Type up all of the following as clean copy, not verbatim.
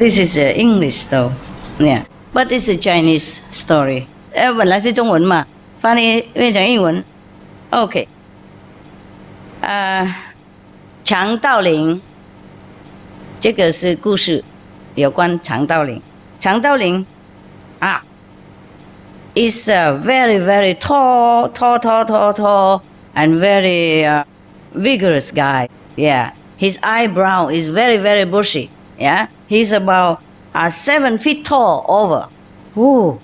This is English though, yeah, but it's a Chinese story. 本来是中文嘛，翻译变成英文。OK， 强盗林，这个是故事，有关强盗林。强盗林is a very very tall, and very vigorous guy. Yeah, his eyebrow is very very bushy. Yeah, he's about 7 feet tall over. Ooh.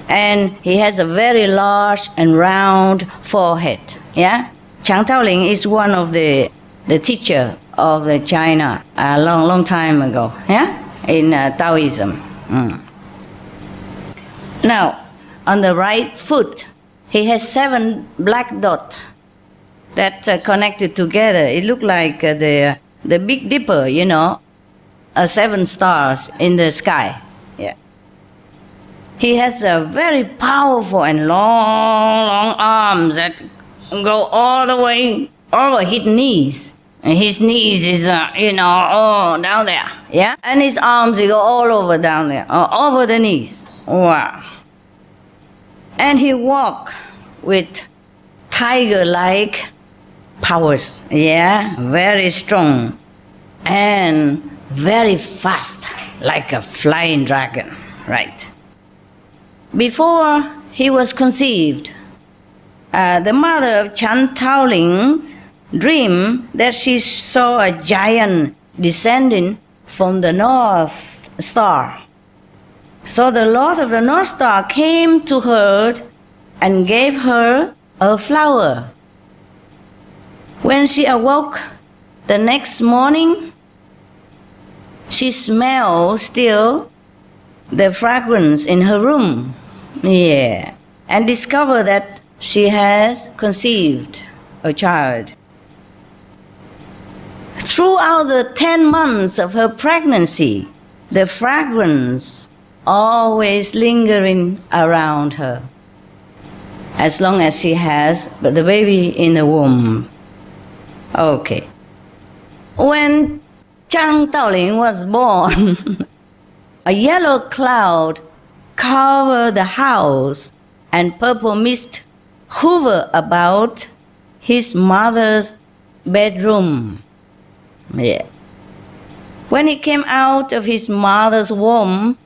And he has a very large and round forehead. Yeah, Chang Taoling is one of the teacher of the China a long time ago. Yeah, in Taoism. Now, on the right foot, he has 7 black dots that connected together. It looked like the Big Dipper, 7 stars in the sky. Yeah. He has a very powerful and long arms that go all the way over his knees. And his knees is, all down there. Yeah? And his arms, they go all over down there, over the knees. Wow. And he walk with tiger-like powers. Yeah? Very strong. And very fast, like a flying dragon. Right. Before he was conceived, the mother of Chan Taoling dreamed that she saw a giant descending from the North Star. So the Lord of the North Star came to her and gave her a flower. When she awoke the next morning, she smelled still the fragrance in her room. Yeah. And discovered that she has conceived a child. Throughout the 10 months of her pregnancy, the fragrance always lingering around her, as long as she has the baby in the womb. Okay. When Chang Taoling was born, a yellow cloud covered the house and purple mist hovered about his mother's bedroom. Yeah. When he came out of his mother's womb,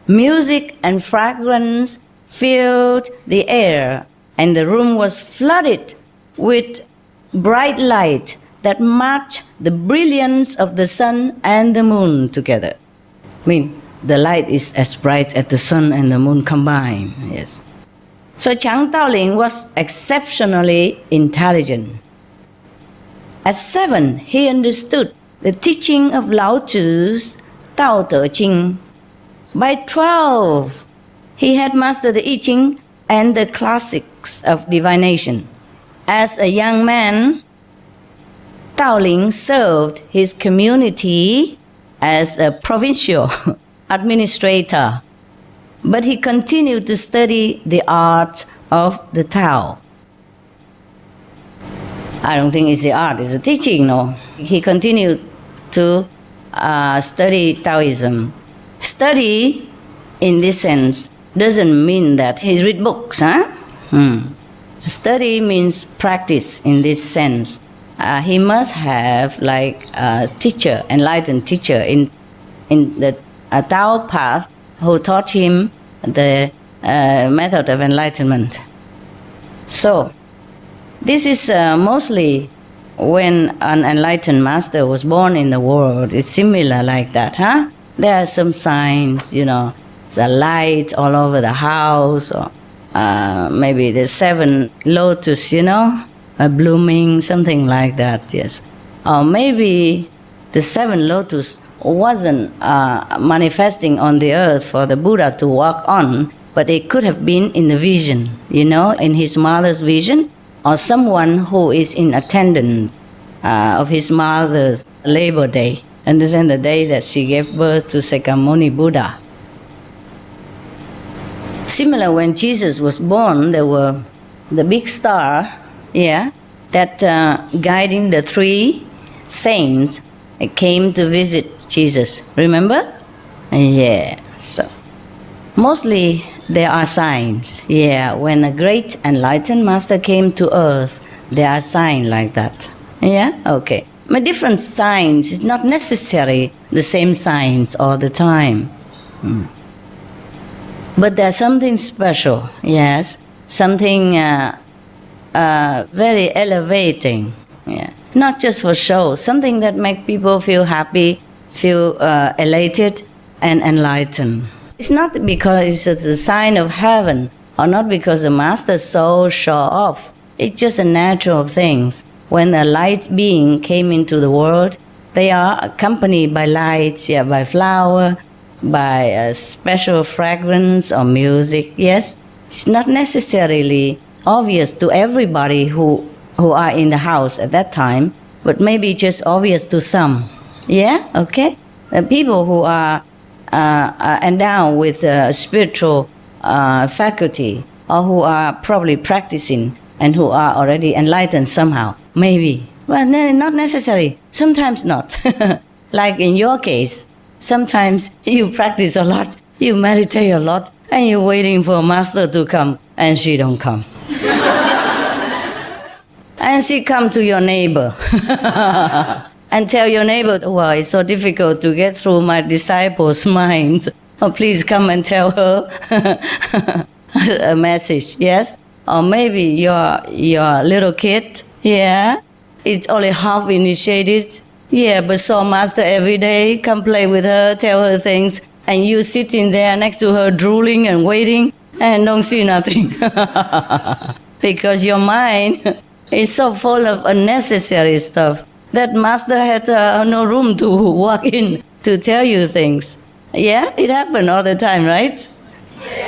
music and fragrance filled the air, and the room was flooded with bright light that matched the brilliance of the sun and the moon together. I mean, the light is as bright as the sun and the moon combined. Yes. So Chang Taoling was exceptionally intelligent. At 7, he understood the teaching of Lao Tzu's Tao Te Ching. By 12, he had mastered the I Ching and the classics of divination. As a young man, Taoling served his community as a provincial administrator, but he continued to study the art of the Tao. I don't think it's the art, it's the teaching, no. He continued to study Taoism. Study, in this sense, doesn't mean that he read books, huh? Study means practice in this sense. He must have like a teacher, enlightened teacher in the Tao path who taught him the method of enlightenment. So, this is mostly when an enlightened master was born in the world. It's similar like that, huh? There are some signs, the light all over the house, or maybe the 7 lotus, blooming, something like that, yes. Or maybe the 7 lotus wasn't manifesting on the earth for the Buddha to walk on, but it could have been in the vision, in his mother's vision, or someone who is in attendance of his mother's Labor Day. Understand, the day that she gave birth to Sakyamuni Buddha. Similar, when Jesus was born, there were the big star, that guiding the 3 saints came to visit Jesus. Remember? Yeah. So mostly there are signs. Yeah. When a great enlightened master came to earth, there are signs like that. Yeah? Okay. But different signs. It's not necessary the same signs all the time. But there's something special. Yes. Something very elevating. Yeah. Not just for show. Something that makes people feel happy, feel elated and enlightened. It's not because it's a sign of heaven, or not because the master so show off. It's just a natural thing. When a light being came into the world, they are accompanied by lights, yeah, by flower, by a special fragrance or music. Yes, it's not necessarily obvious to everybody who are in the house at that time, but maybe just obvious to some. Yeah, okay. The people who are endowed with spiritual faculty, or who are probably practicing and who are already enlightened somehow, maybe. Well, no, not necessary. Sometimes not. Like in your case, sometimes you practice a lot, you meditate a lot, and you're waiting for a master to come, and she don't come. And she come to your neighbor and tell your neighbor, well, it's so difficult to get through my disciples' minds. Oh, please come and tell her a message, yes? Or maybe your little kid, yeah, it's only half initiated, yeah, but saw master every day, come play with her, tell her things, and you sitting there next to her drooling and waiting and don't see nothing. Because your mind is so full of unnecessary stuff that master had no room to walk in to tell you things. Yeah, it happened all the time, right?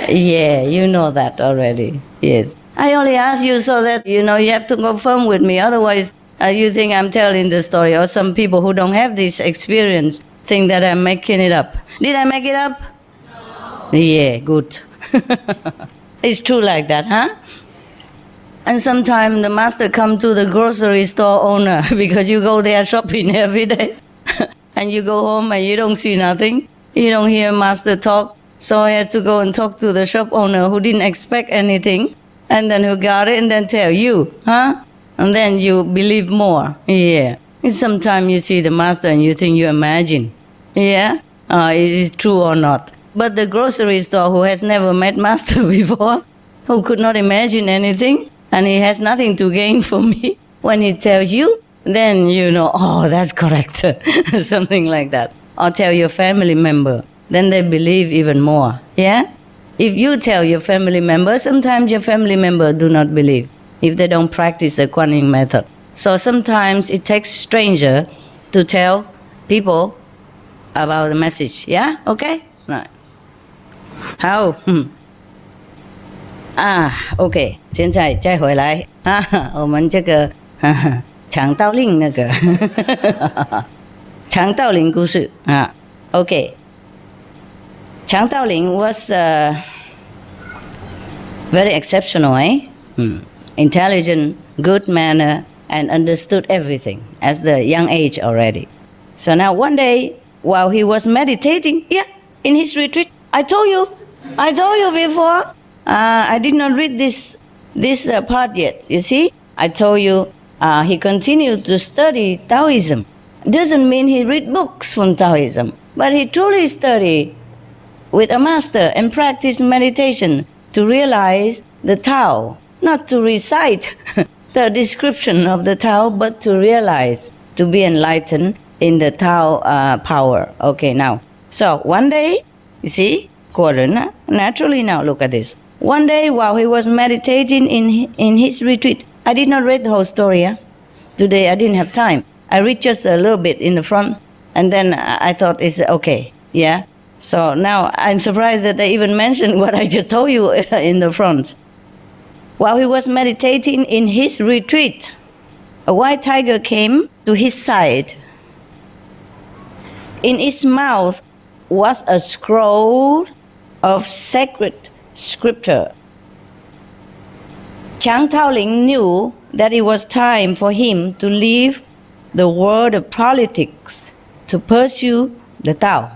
Yeah, you know that already. Yes. I only ask you so that, you have to confirm with me. Otherwise, you think I'm telling the story. Or some people who don't have this experience think that I'm making it up. Did I make it up? No. Yeah, good. It's true like that, huh? And sometimes the master come to the grocery store owner because you go there shopping every day. And you go home and you don't see nothing. You don't hear master talk. So I had to go and talk to the shop owner who didn't expect anything. And then who got it and then tell you, huh? And then you believe more. Yeah. And sometimes you see the master and you think you imagine. Yeah? Is it true or not? But the grocery store who has never met master before, who could not imagine anything, and he has nothing to gain from me, when he tells you, then you know, oh, that's correct. Something like that. Or tell your family member, then they believe even more. Yeah? If you tell your family member, sometimes your family member do not believe if they don't practice the Kuan Yin method. So sometimes it takes stranger to tell people about the message. Yeah? Okay? Right. How? OK， 现在再回来我们这个强盗令那个强盗令故事OK， 强盗令 was very exceptional, intelligent, good manner, and understood everything at the young age already. So now one day, while he was meditating, in his retreat, I told you before. I did not read this part yet. You see, I told you he continued to study Taoism. Doesn't mean he read books from Taoism, but he truly studied with a master and practiced meditation to realize the Tao, not to recite the description of the Tao, but to realize, to be enlightened in the Tao power. Okay, now, so one day, you see, naturally now, look at this. One day while he was meditating in his retreat, I did not read the whole story. Today I didn't have time. I read just a little bit in the front, and then I thought it's okay. Yeah. So now I'm surprised that they even mentioned what I just told you in the front. While he was meditating in his retreat, a white tiger came to his side. In its mouth was a scroll of sacred scripture. Chang Taoling knew that it was time for him to leave the world of politics to pursue the Tao.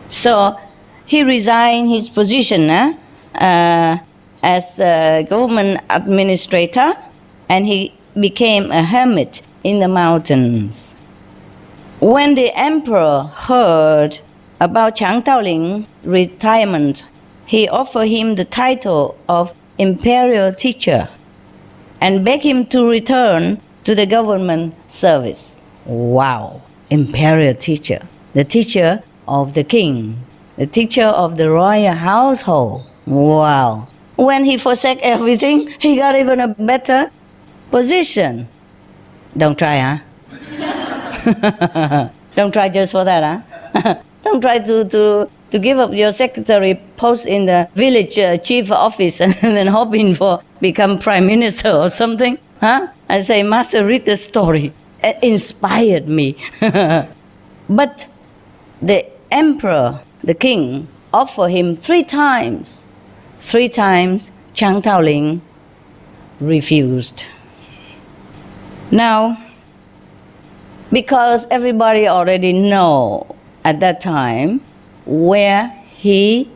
So he resigned his position as a government administrator, and he became a hermit in the mountains. When the emperor heard about Chang Taoling's retirement, he offered him the title of imperial teacher and begged him to return to the government service. Wow, imperial teacher, the teacher of the king, the teacher of the royal household. Wow. When he forsake everything, he got even a better position. Don't try, huh? Don't try just for that, huh? Don't try to give up your secretary post in the village chief office and then hoping for become prime minister or something, huh? I say, Master, read the story. It inspired me. But the emperor, the king, offered him 3 times. 3 times, Chang Taoling refused. Now, because everybody already know at that time where he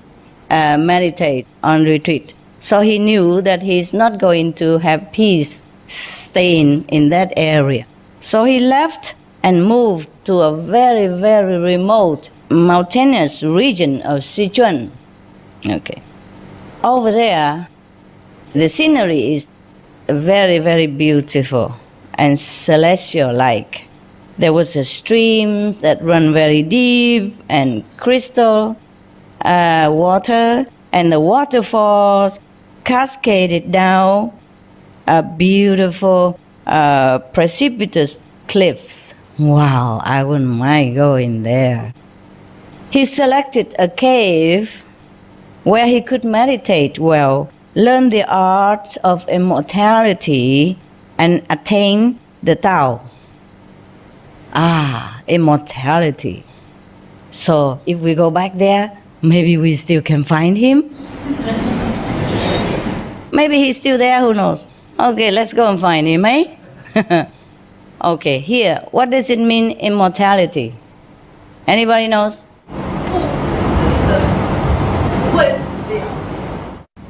meditate on retreat, so he knew that he's not going to have peace staying in that area. So he left and moved to a very, very remote mountainous region of Sichuan. Okay. Over there, the scenery is very, very beautiful and celestial-like. There was a stream that run very deep and crystal water, and the waterfalls cascaded down a beautiful precipitous cliffs. Wow, I wouldn't mind going there. He selected a cave where he could meditate well, learn the art of immortality, and attain the Tao. Immortality. So if we go back there, maybe we still can find him. Maybe he's still there, who knows? Okay, let's go and find him, eh? Okay, here, what does it mean, immortality? Anybody knows?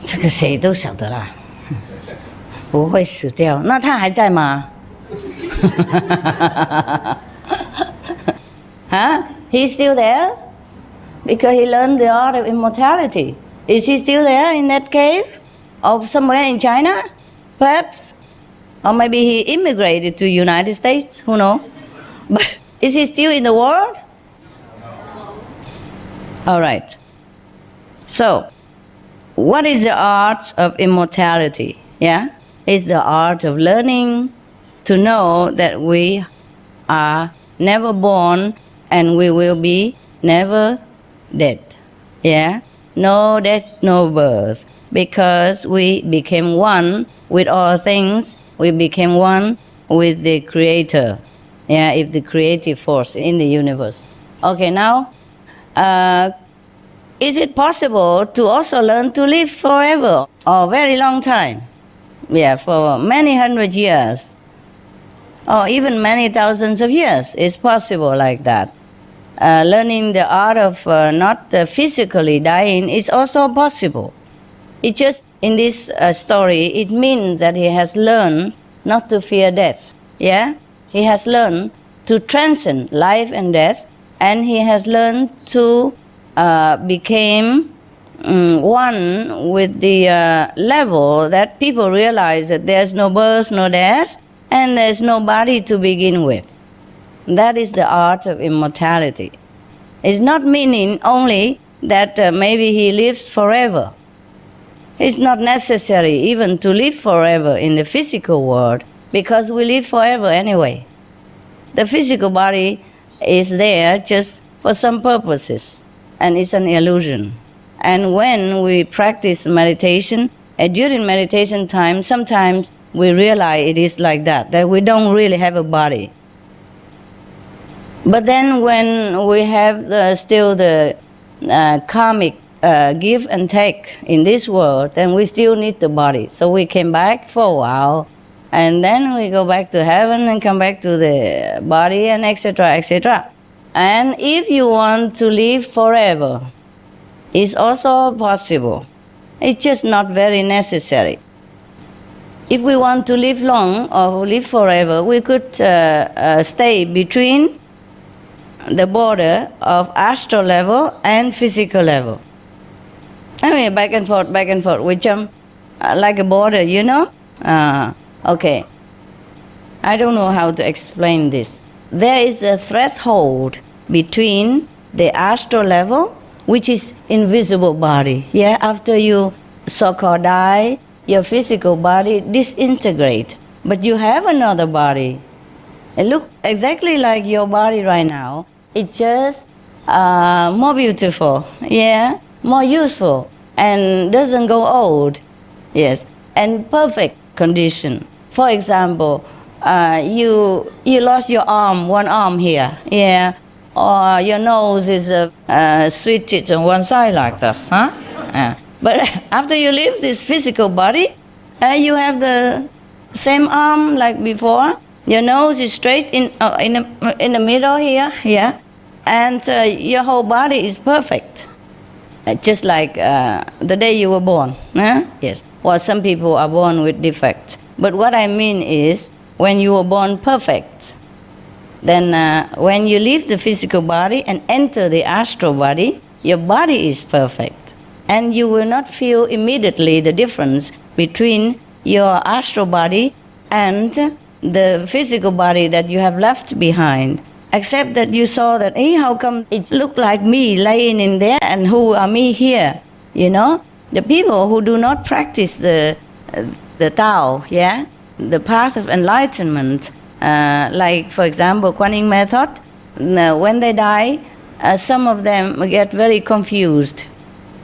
这个谁都晓得啦，不会死掉。那他还在吗？Huh? He's still there? Because he learned the art of immortality. Is he still there in that cave? Or somewhere in China? Perhaps? Or maybe he immigrated to United States? Who knows? But is he still in the world? All right. So, what is the art of immortality? Yeah? It's the art of learning to know that we are never born and we will be never dead. Yeah? No death, no birth. Because we became one with all things, we became one with the Creator. Yeah, if the creative force in the universe. Okay, now, is it possible to also learn to live forever or very long time? Yeah, for many hundred years or even many thousands of years. It's possible like that. Learning the art of not physically dying is also possible. It just, in this story, it means that he has learned not to fear death. Yeah? He has learned to transcend life and death, and he has learned to became one with the level that people realize that there's no birth, no death, and there's no body to begin with. That is the art of immortality. It's not meaning only that maybe he lives forever. It's not necessary even to live forever in the physical world, because we live forever anyway. The physical body is there just for some purposes, and it's an illusion. And when we practice meditation, during meditation time, sometimes we realize it is like that we don't really have a body. But then when we have still the karmic give and take in this world, then we still need the body. So we came back for a while, and then we go back to heaven and come back to the body and etc., etc. And if you want to live forever, it's also possible. It's just not very necessary. If we want to live long or live forever, we could stay between the border of astral level and physical level. I mean, back and forth, back and forth. We jump like a border, you know? Okay. I don't know how to explain this. There is a threshold between the astral level, which is invisible body. Yeah, after you so-called die, your physical body disintegrate, but you have another body. It looks exactly like your body right now. It's just more beautiful, yeah, more useful, and doesn't go old, yes, and perfect condition. For example, you lost your arm, one arm here, yeah, or your nose is switched on one side like this, huh? But after you leave this physical body, you have the same arm like before. Your nose is straight in the middle here, yeah, and your whole body is perfect, just like the day you were born. Yes. Well, some people are born with defects, but what I mean is when you were born perfect, then when you leave the physical body and enter the astral body, your body is perfect. And you will not feel immediately the difference between your astral body and the physical body that you have left behind. Except that you saw that, hey, how come it looked like me laying in there and who are me here? You know? The people who do not practice the Tao, yeah? The path of enlightenment, like, for example, Kuan Yin method, when they die, some of them get very confused,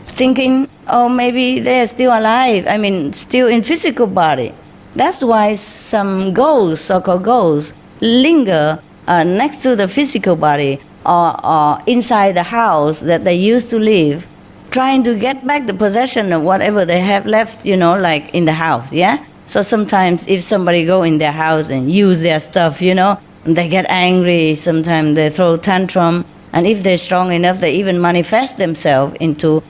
thinking, oh, maybe they're still alive, I mean, still in physical body. That's why some ghosts, so-called ghosts, linger next to the physical body or inside the house that they used to live, trying to get back the possession of whatever they have left, you know, like in the house, yeah? So sometimes if somebody go in their house and use their stuff, you know, they get angry, sometimes they throw tantrum, and if they're strong enough, they even manifest themselves into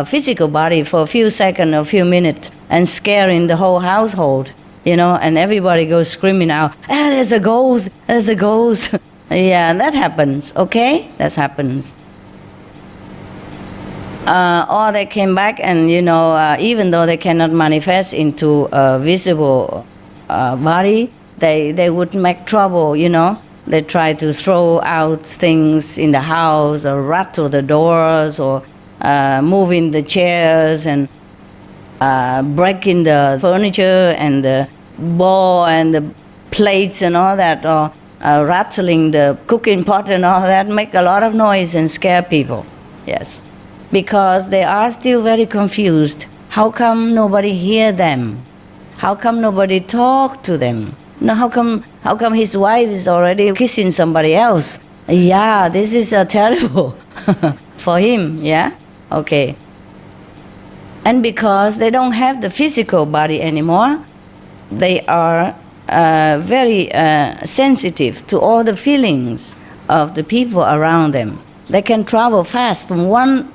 physical body for a few seconds or a few minutes and scaring the whole household, you know, and everybody goes screaming out, there's a ghost, there's a ghost. Yeah, that happens, okay? That happens. Or they came back and, you know, even though they cannot manifest into a visible body, they would make trouble, you know. They try to throw out things in the house or rattle the doors or moving the chairs and breaking the furniture and the bowl and the plates and all that, or rattling the cooking pot and all that, make a lot of noise and scare people, yes. Because they are still very confused. How come nobody hear them? How come nobody talk to them? No, how come his wife is already kissing somebody else? Yeah, this is terrible for him, yeah? Okay. And because they don't have the physical body anymore, they are very sensitive to all the feelings of the people around them. They can travel fast from one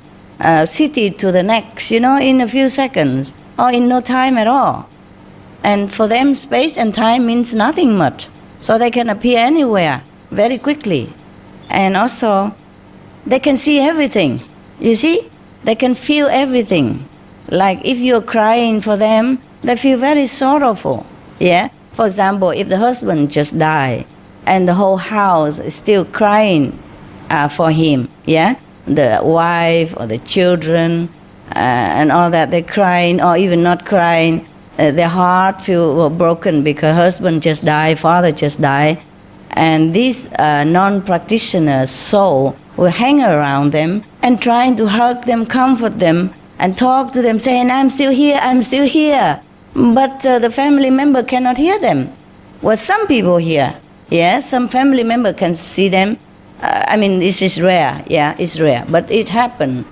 city to the next, you know, in a few seconds or in no time at all. And for them, space and time means nothing much. So they can appear anywhere very quickly. And also, they can see everything. You see? They can feel everything. Like if you're crying for them, they feel very sorrowful. Yeah? For example, if the husband just died and the whole house is still crying for him, yeah? The wife or the children and all that, they're crying or even not crying. Their heart feel broken because husband just died, father just died. And this non-practitioner's soul will hang around them and trying to hug them, comfort them, and talk to them, saying, I'm still here, I'm still here. But the family member cannot hear them. Well, some people hear. Yeah, some family member can see them. I mean, this is rare. Yeah, it's rare. But it happened.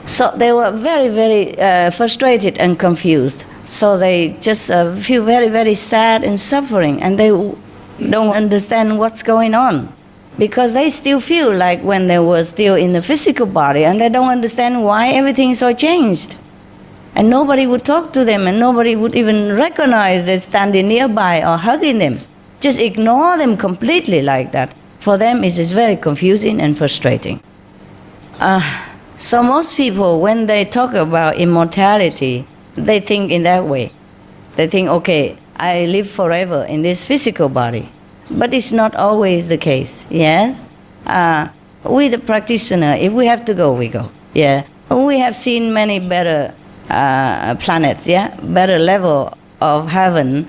So they were very, very frustrated and confused. So they just feel very, very sad and suffering, and they don't understand what's going on. Because they still feel like when they were still in the physical body, and they don't understand why everything is so changed. And nobody would talk to them, and nobody would even recognize they're standing nearby or hugging them. Just ignore them completely like that. For them, it is very confusing and frustrating. So most people, when they talk about immortality, they think in that way. They think, okay, I live forever in this physical body. But it's not always the case, yes? We, the practitioner, if we have to go, we go. Yeah. We have seen many better planets, yeah? Better level of heaven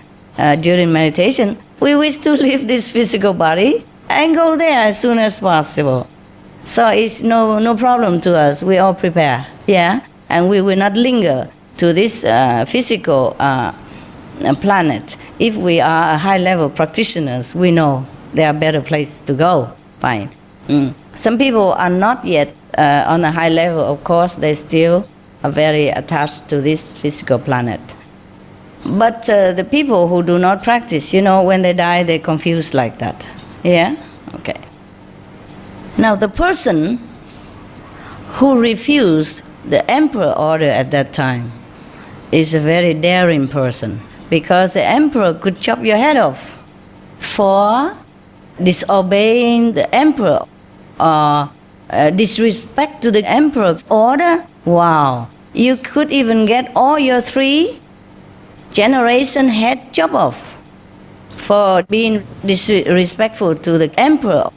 during meditation. We wish to leave this physical body and go there as soon as possible. So it's no problem to us. We all prepare, yeah? And we will not linger to this physical planet. If we are high-level practitioners, we know there are better places to go. Fine. Some people are not yet on a high level, of course. They still are very attached to this physical planet. But the people who do not practice, when they die, they're confused like that. Yeah? Okay. Now, the person who refused the emperor order at that time is a very daring person, because the emperor could chop your head off for disobeying the emperor or disrespect to the emperor's order. Wow. You could even get all your 3 generation head chopped off for being disrespectful to the emperor.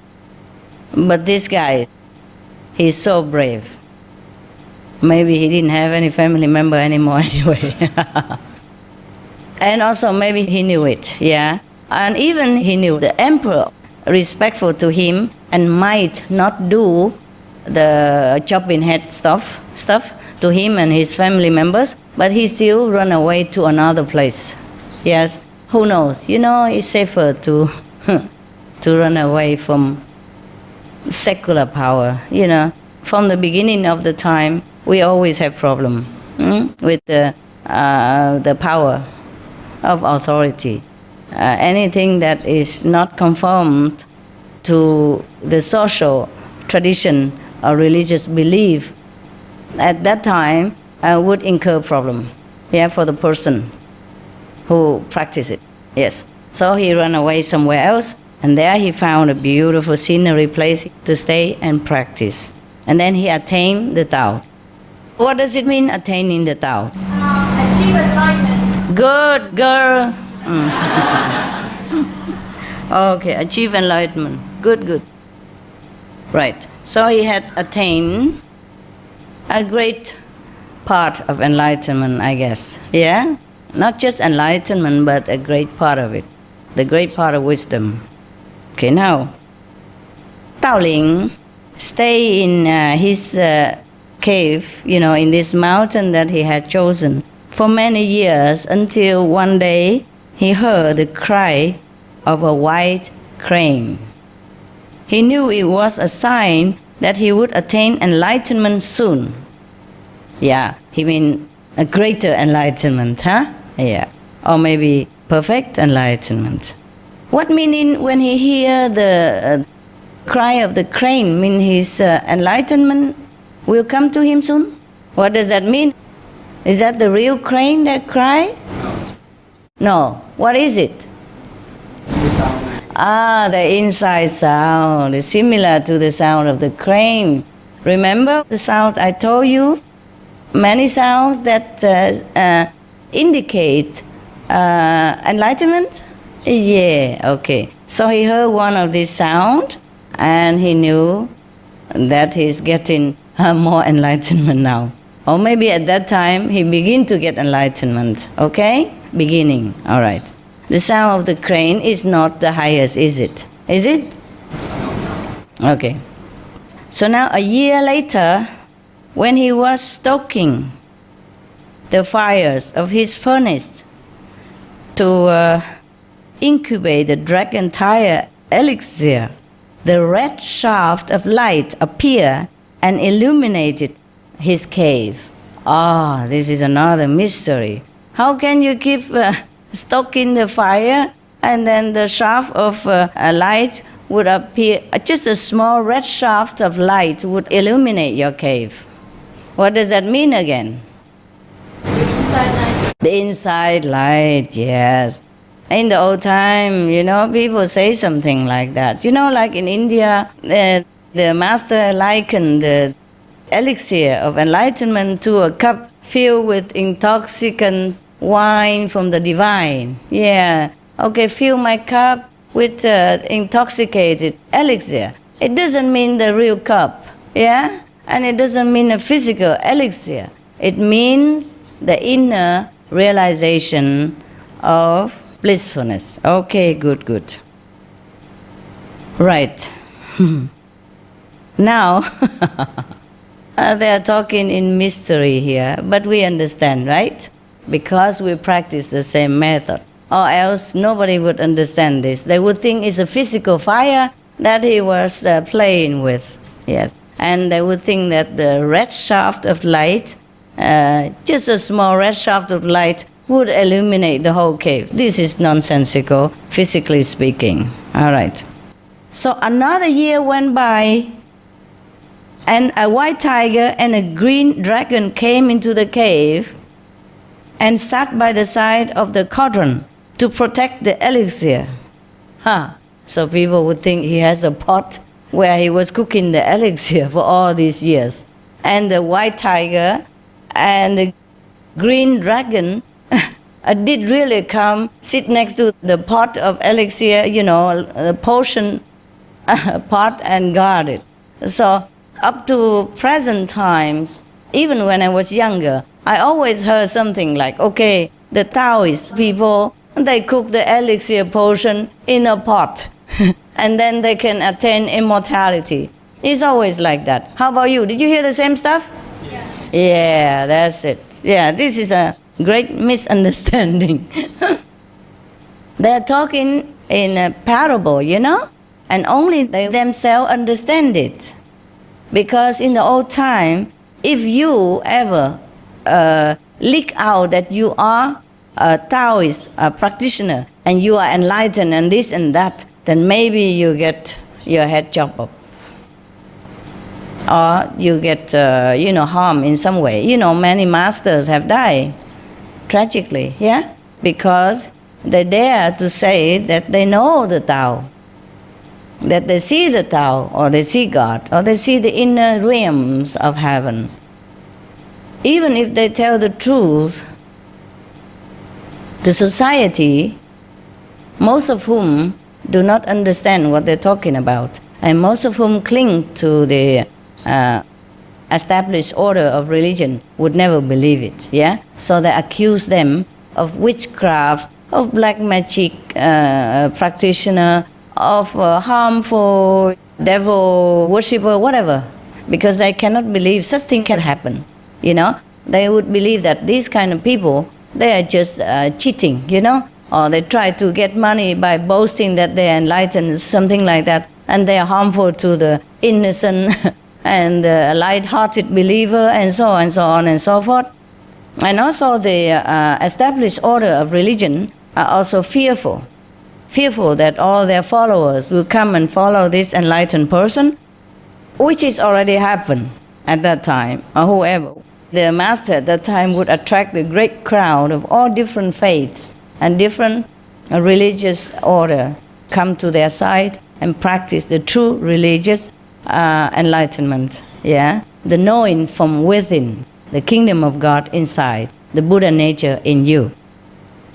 But this guy, he's so brave. Maybe he didn't have any family member anymore anyway. And also maybe he knew it, yeah? And even he knew the emperor respectful to him and might not do the chopping head stuff to him and his family members, but he still run away to another place. Yes, who knows? It's safer to to run away from secular power. From the beginning of the time, we always have problem with the power of authority. Anything that is not conformed to the social tradition or religious belief at that time would incur problem, for the person who practice it. Yes. So he ran away somewhere else, and there he found a beautiful scenery place to stay and practice. And then he attained the Tao. What does it mean, attaining the Tao? Achieve enlightenment. Good girl. Okay, achieve enlightenment. Good. Right. So he had attained a great part of enlightenment, I guess. Yeah? Not just enlightenment, but a great part of it. The great part of wisdom. Okay, now, Tao Ling stay in his cave, in this mountain that he had chosen for many years, until one day he heard the cry of a white crane. He knew it was a sign that he would attain enlightenment soon. Yeah, he mean a greater enlightenment, huh? Yeah, or maybe perfect enlightenment. What meaning when he hear the cry of the crane? Mean his enlightenment will come to him soon? What does that mean? Is that the real crane that cry? No. What is it? The inside sound is similar to the sound of the crane. Remember the sound I told you? Many sounds that indicate enlightenment? Yeah, okay. So he heard one of these sounds, and he knew that he's getting more enlightenment now. Or maybe at that time he began to get enlightenment, okay? Beginning, all right. The sound of the crane is not the highest, is it? Is it? Okay. So now a year later, when he was stoking the fires of his furnace to incubate the dragon tire elixir, the red shaft of light appeared and illuminated his cave. This is another mystery. How can you keep stoking the fire and then the shaft of a light would appear, just a small red shaft of light would illuminate your cave? What does that mean again? Inside light. The inside light, yes. In the old time, people say something like that. Like in India, the master likened the elixir of enlightenment to a cup filled with intoxicant wine from the divine. Yeah, okay, fill my cup with intoxicated elixir. It doesn't mean the real cup, yeah? And it doesn't mean a physical elixir. It means the inner realization of blissfulness. Okay, good. Right. Now, they are talking in mystery here, but we understand, right? Because we practice the same method. Or else nobody would understand this. They would think it's a physical fire that he was playing with. Yes. And they would think that the red shaft of light, just a small red shaft of light, would illuminate the whole cave. This is nonsensical, physically speaking. All right. So another year went by, and a white tiger and a green dragon came into the cave and sat by the side of the cauldron to protect the elixir. So people would think he has a pot where he was cooking the elixir for all these years. And the white tiger and the green dragon did really come, sit next to the pot of elixir, the potion pot, and guard it. So up to present times, even when I was younger, I always heard something like, okay, the Taoist people, they cook the elixir potion in a pot, and then they can attain immortality. It's always like that. How about you? Did you hear the same stuff? Yes. Yeah, that's it. Yeah, this is a great misunderstanding. They're talking in a parable, and only they themselves understand it. Because in the old time, if you ever leak out that you are a Taoist, a practitioner, and you are enlightened and this and that, then maybe you get your head chopped off. Or you get, harmed in some way. Many masters have died tragically, yeah? Because they dare to say that they know the Tao, that they see the Tao, or they see God, or they see the inner realms of heaven. Even if they tell the truth, the society, most of whom do not understand what they're talking about, and most of whom cling to the established order of religion, would never believe it, yeah? So they accuse them of witchcraft, of black magic practitioner, of harmful devil worshipper, whatever, because they cannot believe such thing can happen. They would believe that these kind of people, they are just cheating, or they try to get money by boasting that they are enlightened, something like that, and they are harmful to the innocent and light-hearted believer, and so on and so forth. And also the established order of religion are also fearful that all their followers will come and follow this enlightened person, which is already happened at that time, or whoever. The master at that time would attract a great crowd of all different faiths and different religious order, come to their side and practice the true religious enlightenment, yeah? The knowing from within, the kingdom of God inside, the Buddha nature in you.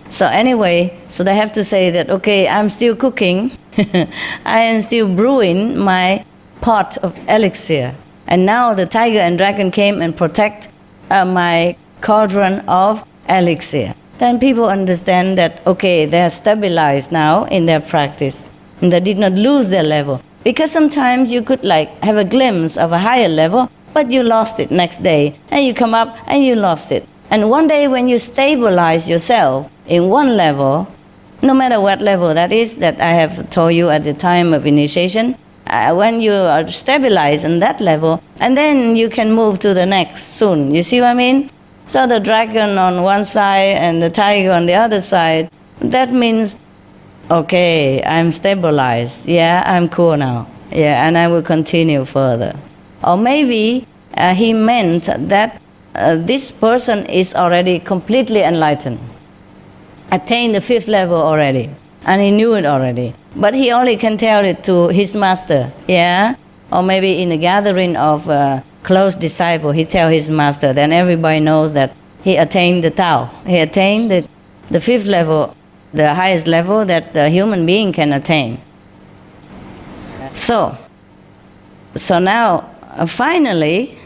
So anyway, so they have to say that, okay, I'm still cooking, I am still brewing my pot of elixir, and now the tiger and dragon came and protect my cauldron of elixir. Then people understand that, okay, they are stabilized now in their practice, and they did not lose their level. Because sometimes you could have a glimpse of a higher level, but you lost it next day, and you come up and you lost it. And one day when you stabilize yourself in one level, no matter what level that is, that I have told you at the time of initiation, when you are stabilized in that level, and then you can move to the next soon. You see what I mean? So the dragon on one side and the tiger on the other side, that means, okay, I'm stabilized. Yeah, I'm cool now. Yeah, and I will continue further. Or maybe he meant that this person is already completely enlightened, attained the 5th level already, and he knew it already. But he only can tell it to his master, yeah? Or maybe in a gathering of close disciples, he tell his master, then everybody knows that he attained the Tao. He attained the 5th level, the highest level that the human being can attain. So now, finally,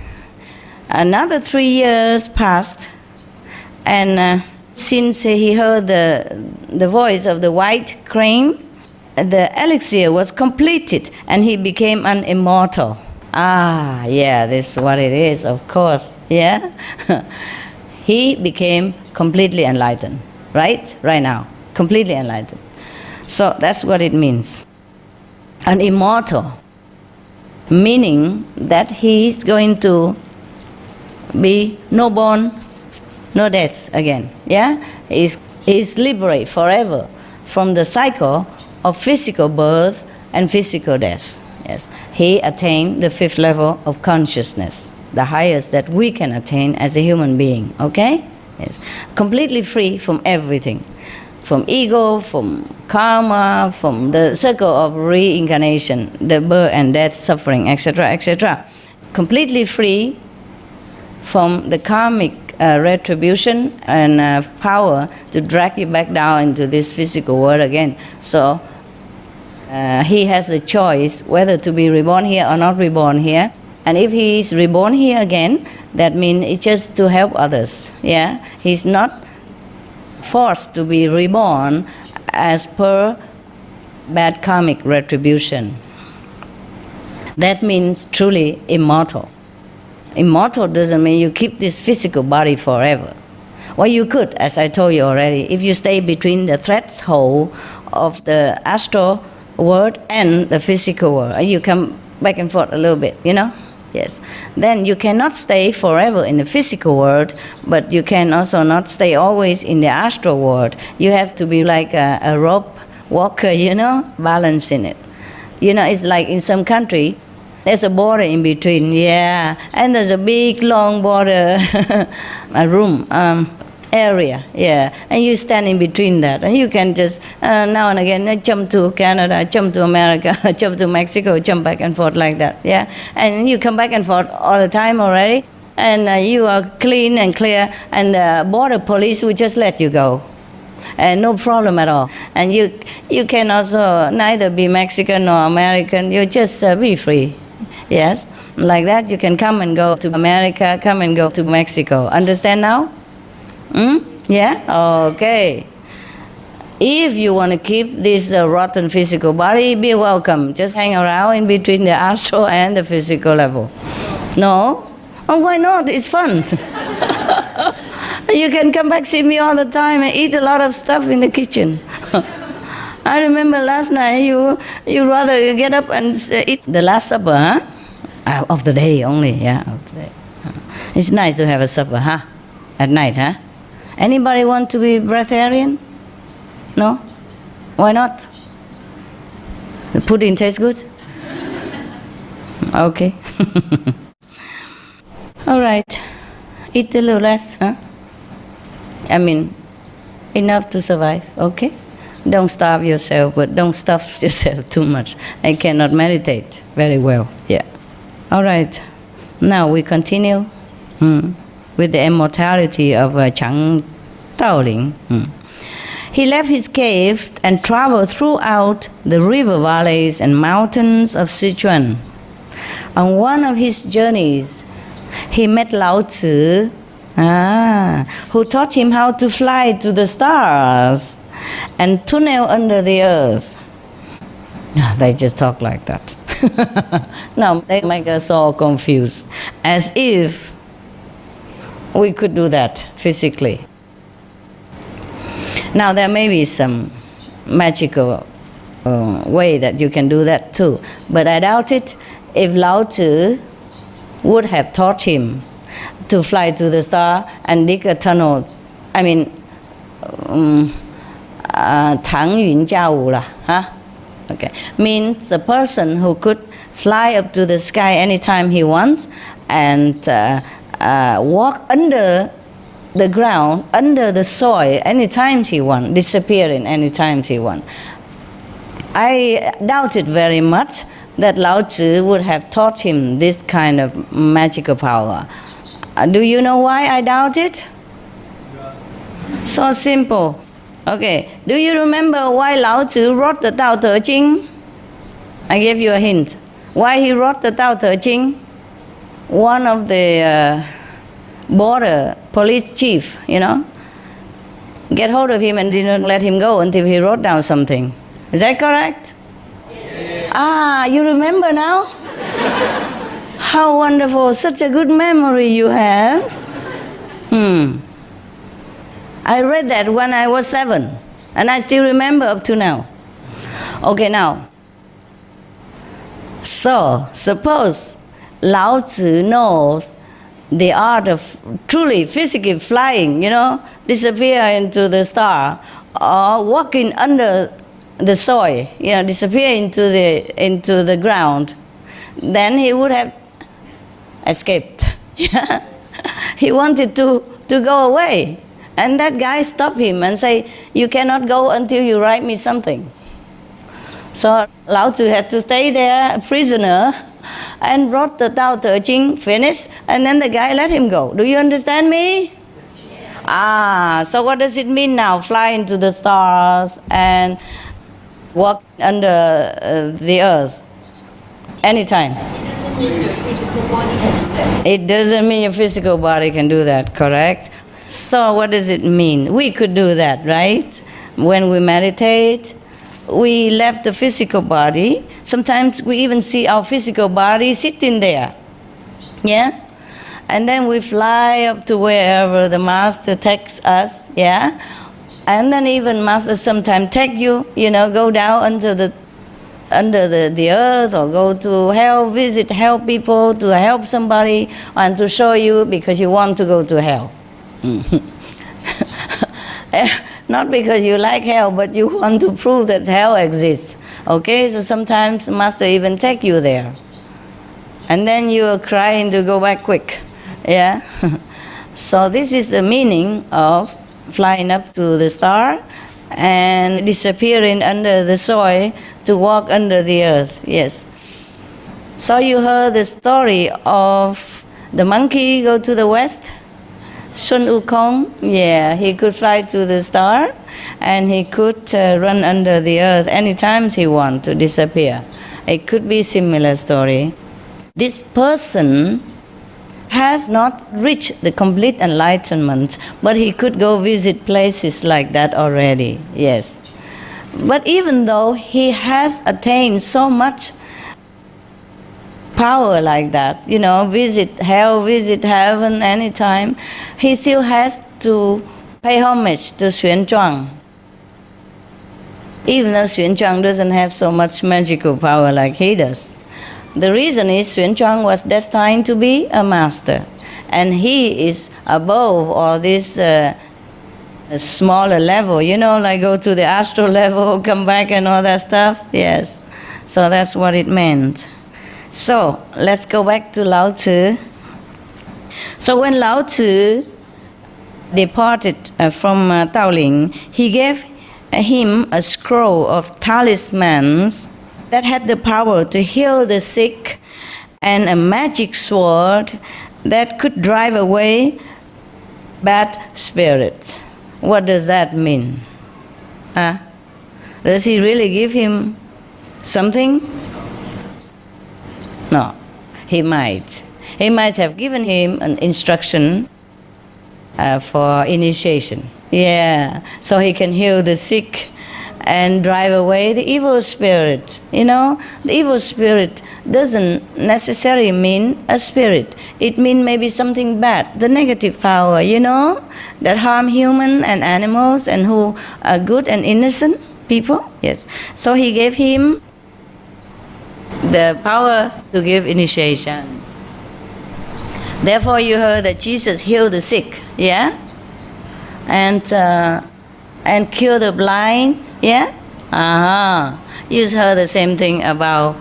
another 3 years passed, and since he heard the voice of the white crane, the elixir was completed and he became an immortal. Ah, yeah, this is what it is, of course, yeah? He became completely enlightened, right? Right now, completely enlightened. So that's what it means. An immortal, meaning that he is going to be no born, no death again. Yeah, he's liberated forever from the cycle of physical birth and physical death. Yes, he attained the 5th level of consciousness, the highest that we can attain as a human being. Okay, yes, completely free from everything, from ego, from karma, from the circle of reincarnation, the birth and death, suffering, etc., etc. Completely free from the karmic retribution and power to drag you back down into this physical world again. So he has the choice whether to be reborn here or not reborn here. And if he is reborn here again, that means it's just to help others. Yeah, he's not forced to be reborn as per bad karmic retribution. That means truly immortal. Immortal doesn't mean you keep this physical body forever. Well, you could, as I told you already, if you stay between the threshold of the astral world and the physical world, and you come back and forth a little bit, you know? Yes. Then you cannot stay forever in the physical world, but you can also not stay always in the astral world. You have to be like a rope walker, you know, balancing it. You know, it's like in some country, there's a border in between, yeah, and there's a big long border, a room, area, yeah, and you stand in between that, and you can just now and again jump to Canada, jump to America, jump to Mexico, jump back and forth like that, yeah, and you come back and forth all the time already, and you are clean and clear, and the border police will just let you go. And no problem at all. And you can also neither be Mexican nor American, you just be free. Yes, like that you can come and go to America, come and go to Mexico. Understand now? Yeah? Okay. If you want to keep this rotten physical body, be welcome. Just hang around in between the astral and the physical level. No? Oh, why not? It's fun. You can come back, see me all the time and eat a lot of stuff in the kitchen. I remember last night you rather get up and eat the last supper, huh? Of the day only, yeah. Of the day. It's nice to have a supper, huh? At night, huh? Anybody want to be breatharian? No? Why not? The pudding tastes good? Okay. All right. Eat a little less, huh? I mean, enough to survive, okay? Don't starve yourself, but don't stuff yourself too much. I cannot meditate very well, yeah. All right, now we continue with the immortality of Chang Taoling. He left his cave and traveled throughout the river valleys and mountains of Sichuan. On one of his journeys, he met Lao Tzu, who taught him how to fly to the stars and tunnel under the earth. They just talk like that. No, they make us all confused, as if we could do that physically. Now, there may be some magical way that you can do that too, but I doubt it if Lao Tzu would have taught him to fly to the star and dig a tunnel. I mean, 腾云驾雾啦, huh? Okay, means the person who could fly up to the sky anytime he wants and walk under the ground, under the soil, anytime he wants, disappear in any time he wants. I doubt it very much that Lao Tzu would have taught him this kind of magical power. Do you know why I doubt it? So simple. Okay, do you remember why Lao Tzu wrote the Tao Te Ching? I gave you a hint. Why he wrote the Tao Te Ching? One of the border police chief, get hold of him and didn't let him go until he wrote down something. Is that correct? Ah, you remember now? How wonderful, such a good memory you have. I read that when I was 7, and I still remember up to now. Okay, now. So, suppose Lao Tzu knows the art of truly physically flying, disappear into the star, or walking under the soil, disappear into the ground, then he would have escaped. He wanted to go away. And that guy stopped him and say, you cannot go until you write me something. So Lao Tzu had to stay there, a prisoner, and wrote the Tao Te Ching, finished, and then the guy let him go. Do you understand me? Yes. So what does it mean now? Fly into the stars and walk under the earth anytime. It doesn't mean your physical body can do that. It doesn't mean your physical body can do that, correct? So what does it mean? We could do that, right? When we meditate, we left the physical body. Sometimes we even see our physical body sitting there. Yeah? And then we fly up to wherever the master takes us, yeah? And then even master sometimes take you, go down under the earth, or go to hell, visit hell people, to help somebody, and to show you because you want to go to hell. Not because you like hell, but you want to prove that hell exists. Okay, so sometimes master even take you there. And then you are crying to go back quick. Yeah? So this is the meaning of flying up to the star and disappearing under the soil to walk under the earth. Yes. So you heard the story of the monkey go to the west? Sun Wukong, yeah, he could fly to the star and he could run under the earth anytime he wants to disappear. It could be a similar story. This person has not reached the complete enlightenment, but he could go visit places like that already, yes. But even though he has attained so much power like that, visit hell, visit heaven anytime, he still has to pay homage to Xuan Zhuang. Even though Xuan Zhuang doesn't have so much magical power like he does. The reason is Xuan Zhuang was destined to be a master, and he is above all this smaller level, like go to the astral level, come back and all that stuff. Yes, so that's what it meant. So let's go back to Lao Tzu. So when Lao Tzu departed from Taoling, he gave him a scroll of talismans that had the power to heal the sick, and a magic sword that could drive away bad spirits. What does that mean? Does he really give him something? No, he might. He might have given him an instruction for initiation. Yeah, so he can heal the sick and drive away the evil spirit. The evil spirit doesn't necessarily mean a spirit. It means maybe something bad, the negative power, that harm human and animals and who are good and innocent people. Yes. So he gave him the power to give initiation. Therefore, you heard that Jesus healed the sick, yeah, and cure the blind, yeah. You heard the same thing about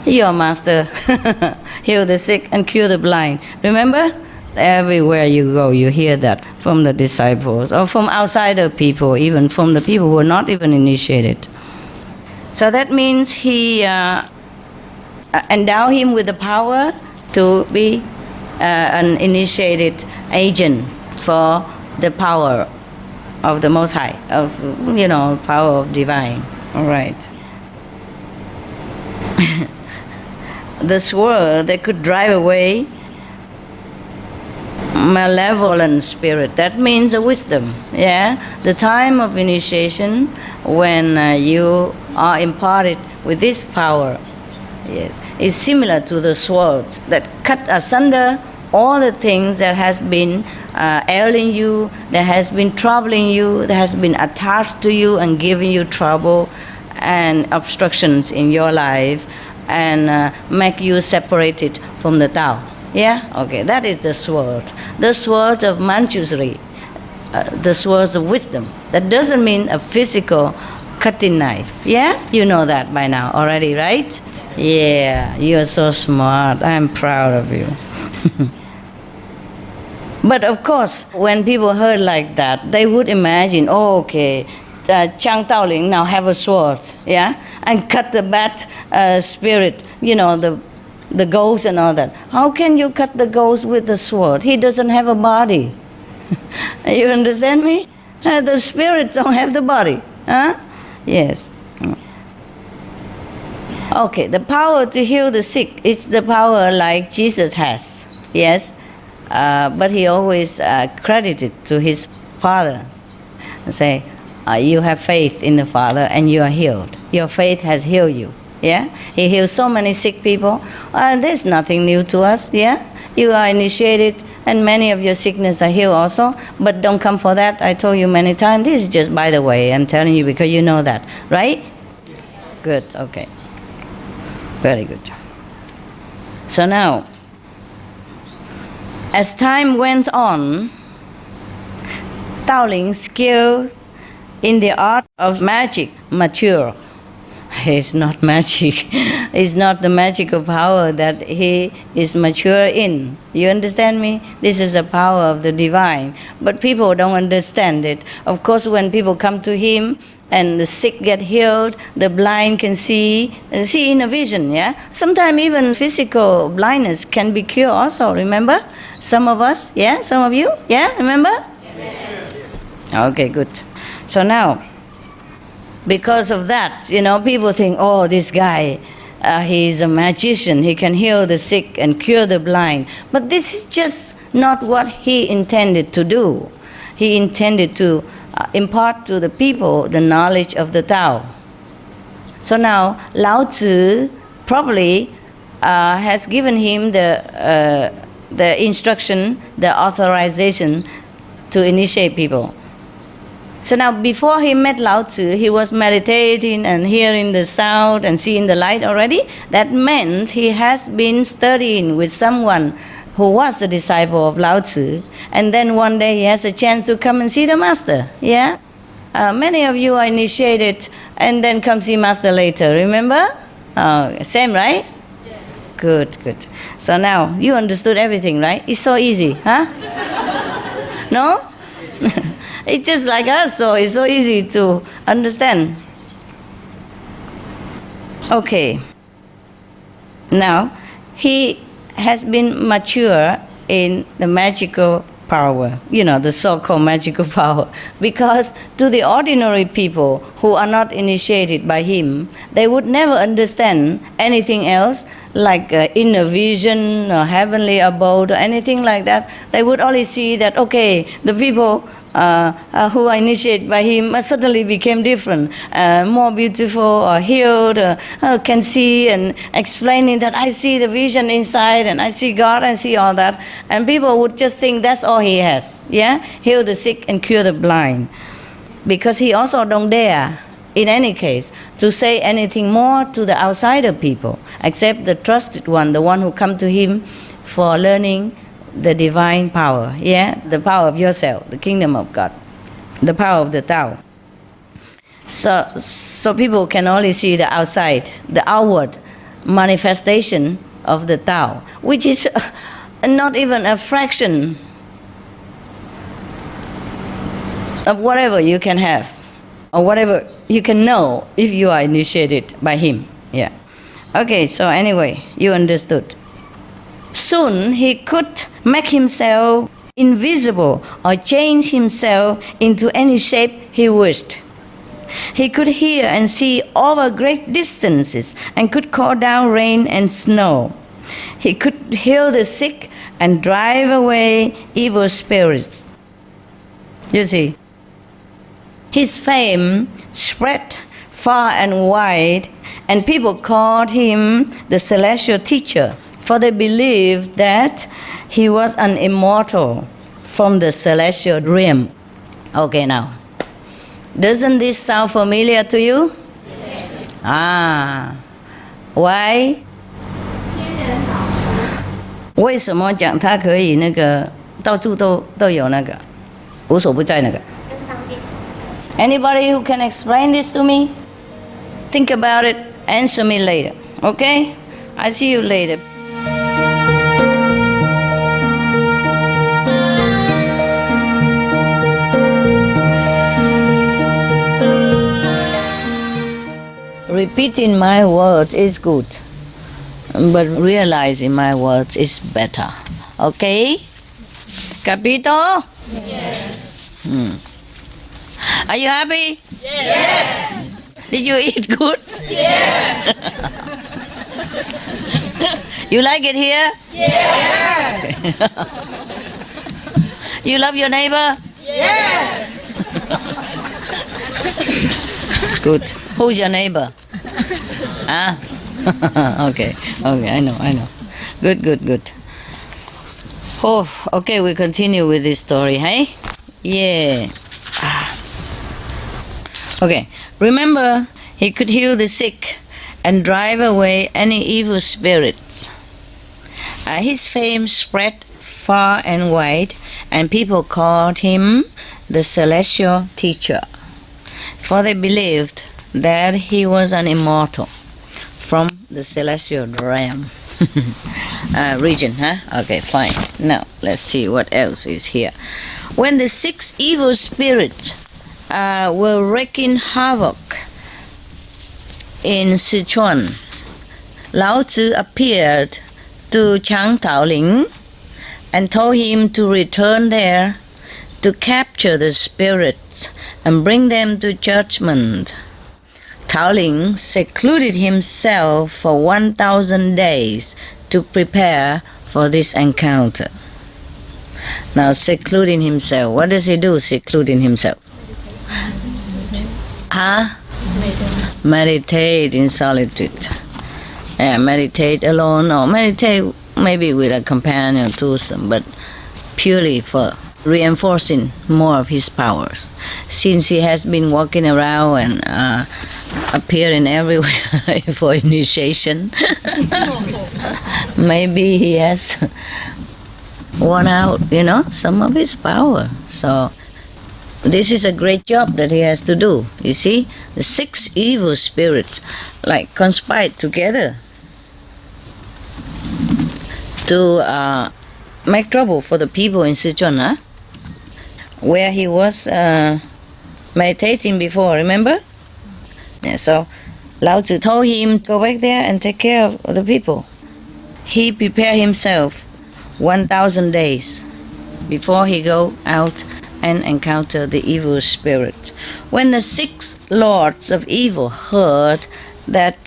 your master, heal the sick and cure the blind. Remember, everywhere you go, you hear that from the disciples or from outsider people, even from the people who are not even initiated. So that means he endow him with the power to be an initiated agent for the power of the Most High, of, power of divine. All right. The sword that could drive away malevolent spirit. That means the wisdom. Yeah, the time of initiation when you are imparted with this power. Yes, is similar to the sword that cut asunder all the things that has been ailing you, that has been troubling you, that has been attached to you and giving you trouble and obstructions in your life, and make you separated from the Tao. Yeah? Okay, that is the sword. The sword of Manjushri, the sword of wisdom. That doesn't mean a physical cutting knife. Yeah? You know that by now already, right? Yeah, you are so smart. I'm proud of you. But of course, when people heard like that, they would imagine, oh, okay, Chang Taoling now have a sword, yeah, and cut the bad spirit, the ghost and all that. How can you cut the ghost with the sword? He doesn't have a body. You understand me? The spirits don't have the body. Huh? Yes. Okay, the power to heal the sick, it's the power like Jesus has. Yes. But he always credited to his Father. Say, you have faith in the Father and you are healed. Your faith has healed you. Yeah? He heals so many sick people. There's nothing new to us. Yeah? You are initiated and many of your sickness are healed also. But don't come for that. I told you many times. This is just by the way. I'm telling you because you know that. Right? Good. Okay. Very good. So now, as time went on, Taoling's skill in the art of magic matured. It's not magic. It's not the magical power that he is mature in. You understand me? This is a power of the divine. But people don't understand it. Of course, when people come to him and the sick get healed, the blind can see in a vision, yeah? Sometimes even physical blindness can be cured also, remember? Some of us, yeah? Some of you, yeah? Remember? Yes. Okay, good. So now, because of that, people think, oh, this guy, he's a magician. He can heal the sick and cure the blind. But this is just not what he intended to do. He intended to impart to the people the knowledge of the Tao. So now, Lao Tzu probably has given him the instruction, the authorization to initiate people. So now, before he met Lao Tzu, he was meditating and hearing the sound and seeing the light already. That meant he has been studying with someone who was a disciple of Lao Tzu. And then one day he has a chance to come and see the master. Yeah? Many of you are initiated and then come see master later. Remember? Same, right? Yes. Good, good. So now, you understood everything, right? It's so easy, huh? No? It's just like us, so it's so easy to understand. Okay. Now, he has been mature in the magical power, the so-called magical power. Because to the ordinary people who are not initiated by him, they would never understand anything else like inner vision or heavenly abode or anything like that. They would only see that, okay, the people who are initiated by him suddenly became different, more beautiful or healed, can see and explaining that I see the vision inside and I see God, I see all that. And people would just think that's all he has, yeah? Heal the sick and cure the blind. Because he also don't dare, in any case, to say anything more to the outsider people, except the trusted one, the one who come to him for learning the divine power, yeah? The power of yourself, the kingdom of God, the power of the Tao. So people can only see the outside, the outward manifestation of the Tao, which is not even a fraction of whatever you can have or whatever you can know if you are initiated by him. Yeah. Okay, so anyway, you understood. Soon he could make himself invisible or change himself into any shape he wished. He could hear and see over great distances and could call down rain and snow. He could heal the sick and drive away evil spirits. You see, his fame spread far and wide, and people called him the celestial teacher, for they believed that he was an immortal from the celestial realm. Okay, now, doesn't this sound familiar to you? Yes. Why? 为什么讲他可以那个到处都有那个无所不在那个 Anybody who can explain this to me? Think about it. Answer me later. Okay? I'll see you later. Repeating my words is good, but realizing my words is better. Okay? Capito? Yes. Are you happy? Yes. Did you eat good? Yes. You like it here? Yes. You love your neighbor? Yes. Good. Who's your neighbor? Okay, I know. Good. Oh, okay, we continue with this story, hey? Yeah. Okay, remember, he could heal the sick and drive away any evil spirits. His fame spread far and wide, and people called him the celestial teacher, for they believed that he was an immortal from the celestial realm. Region, huh? Okay, fine. Now, let's see what else is here. When the 6 evil spirits were wreaking havoc in Sichuan, Lao Tzu appeared to Chang Taoling and told him to return there to capture the spirits and bring them to judgment. Taoling secluded himself for 1,000 days to prepare for this encounter. Now, secluding himself, what does he do, secluding himself? Meditate in solitude. Meditate alone or meditate maybe with a companion too, but purely for reinforcing more of his powers. Since he has been walking around and appearing everywhere for initiation, maybe he has worn out, some of his power. So this is a great job that he has to do. You see, the 6 evil spirits conspired together to make trouble for the people in Sichuan, where he was meditating before, remember? Yeah, so Lao Tzu told him to go back there and take care of the people. He prepared himself 1,000 days before he go out and encounter the evil spirit. When the 6 lords of evil heard that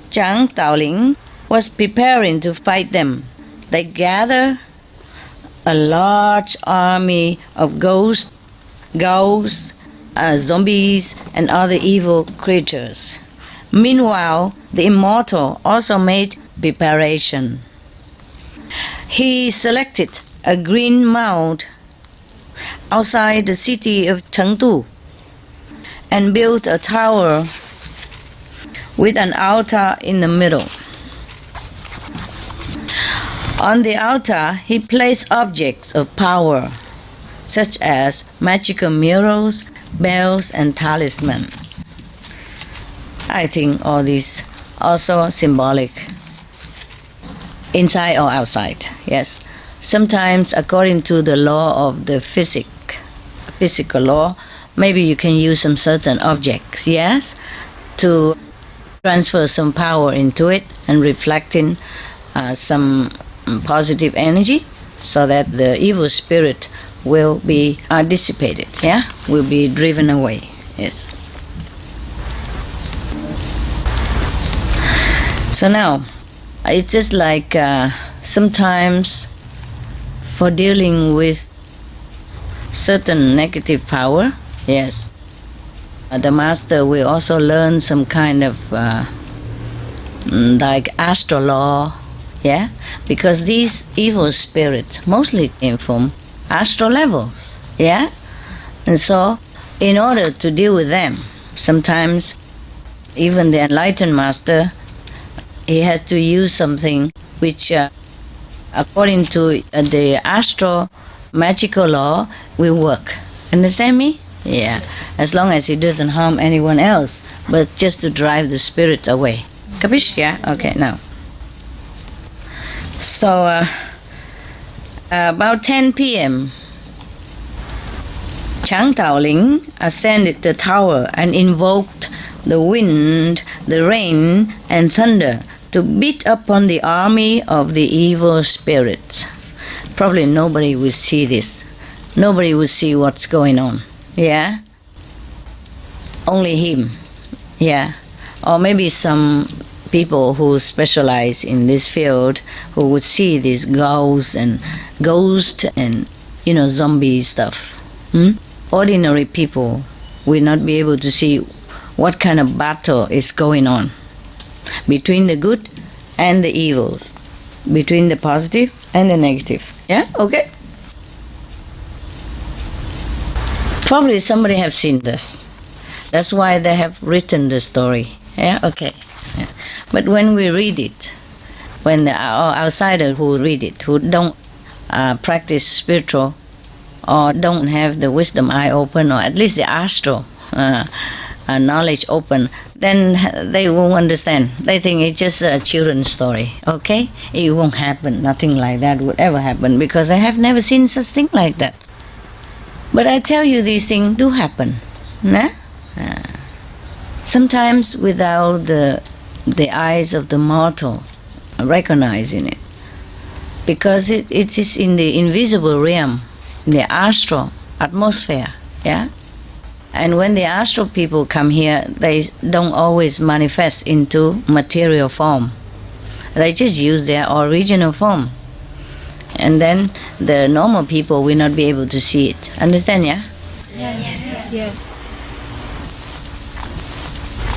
Chang Taoling was preparing to fight them, they gathered a large army of ghosts, zombies, and other evil creatures. Meanwhile, the immortal also made preparation. He selected a green mound outside the city of Chengdu and built a tower with an altar in the middle. On the altar, he placed objects of power, such as magical mirrors, bells, and talismans. I think all these also symbolic, inside or outside, yes. Sometimes, according to the law of the physical law, maybe you can use some certain objects, yes, to transfer some power into it and reflecting some positive energy so that the evil spirit will be dissipated, yeah, will be driven away, yes. So now, it's just like sometimes for dealing with certain negative power, yes, the master will also learn some kind of like astral law, yeah, because these evil spirits mostly came from astral levels, yeah, and so in order to deal with them, sometimes even the enlightened master, he has to use something which according to the astral magical law will work. Understand me? Yeah, as long as it doesn't harm anyone else, but just to drive the spirit away. Capish? Yeah? Okay, now. So, about 10 p.m., Chang Taoling ascended the tower and invoked the wind, the rain, and thunder to beat upon the army of the evil spirits. Probably nobody will see this. Nobody will see what's going on. Yeah? Only him. Yeah. Or maybe some people who specialize in this field who would see these ghosts and zombie stuff. Ordinary people will not be able to see what kind of battle is going on between the good and the evils, between the positive and the negative. Yeah? Okay? Probably somebody have seen this. That's why they have written the story. Yeah? Okay. Yeah. But when we read it, when the outsider who read it, who don't practice spiritual or don't have the wisdom eye open, or at least the astral knowledge open, then they won't understand. They think it's just a children's story, okay? It won't happen. Nothing like that would ever happen because I have never seen such thing like that. But I tell you, these things do happen. Nah? Sometimes without the eyes of the mortal recognizing it. Because it is in the invisible realm, in the astral atmosphere, yeah? And when the astral people come here, they don't always manifest into material form. They just use their original form. And then the normal people will not be able to see it. Understand, yeah? Yes. Yes.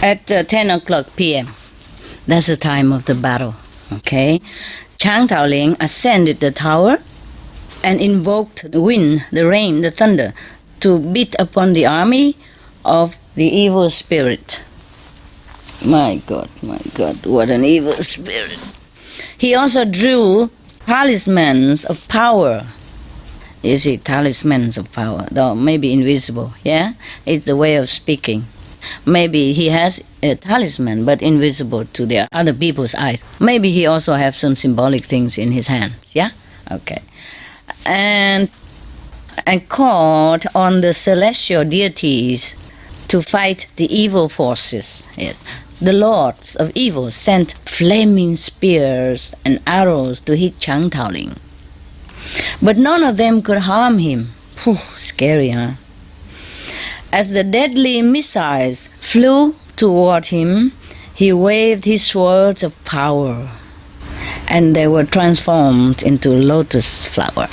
At 10 o'clock p.m., that's the time of the battle, okay? Chang Taoling ascended the tower and invoked the wind, the rain, the thunder to beat upon the army of the evil spirit. My God, what an evil spirit. He also drew talismans of power. You see, talismans of power, though maybe invisible, yeah? It's the way of speaking. Maybe he has a talisman, but invisible to the other people's eyes. Maybe he also has some symbolic things in his hands, yeah? Okay. And called on the celestial deities to fight the evil forces. Yes, the lords of evil sent flaming spears and arrows to hit Chang Taoling. But none of them could harm him. Phew, scary, huh? As the deadly missiles flew toward him, he waved his swords of power, and they were transformed into lotus flower.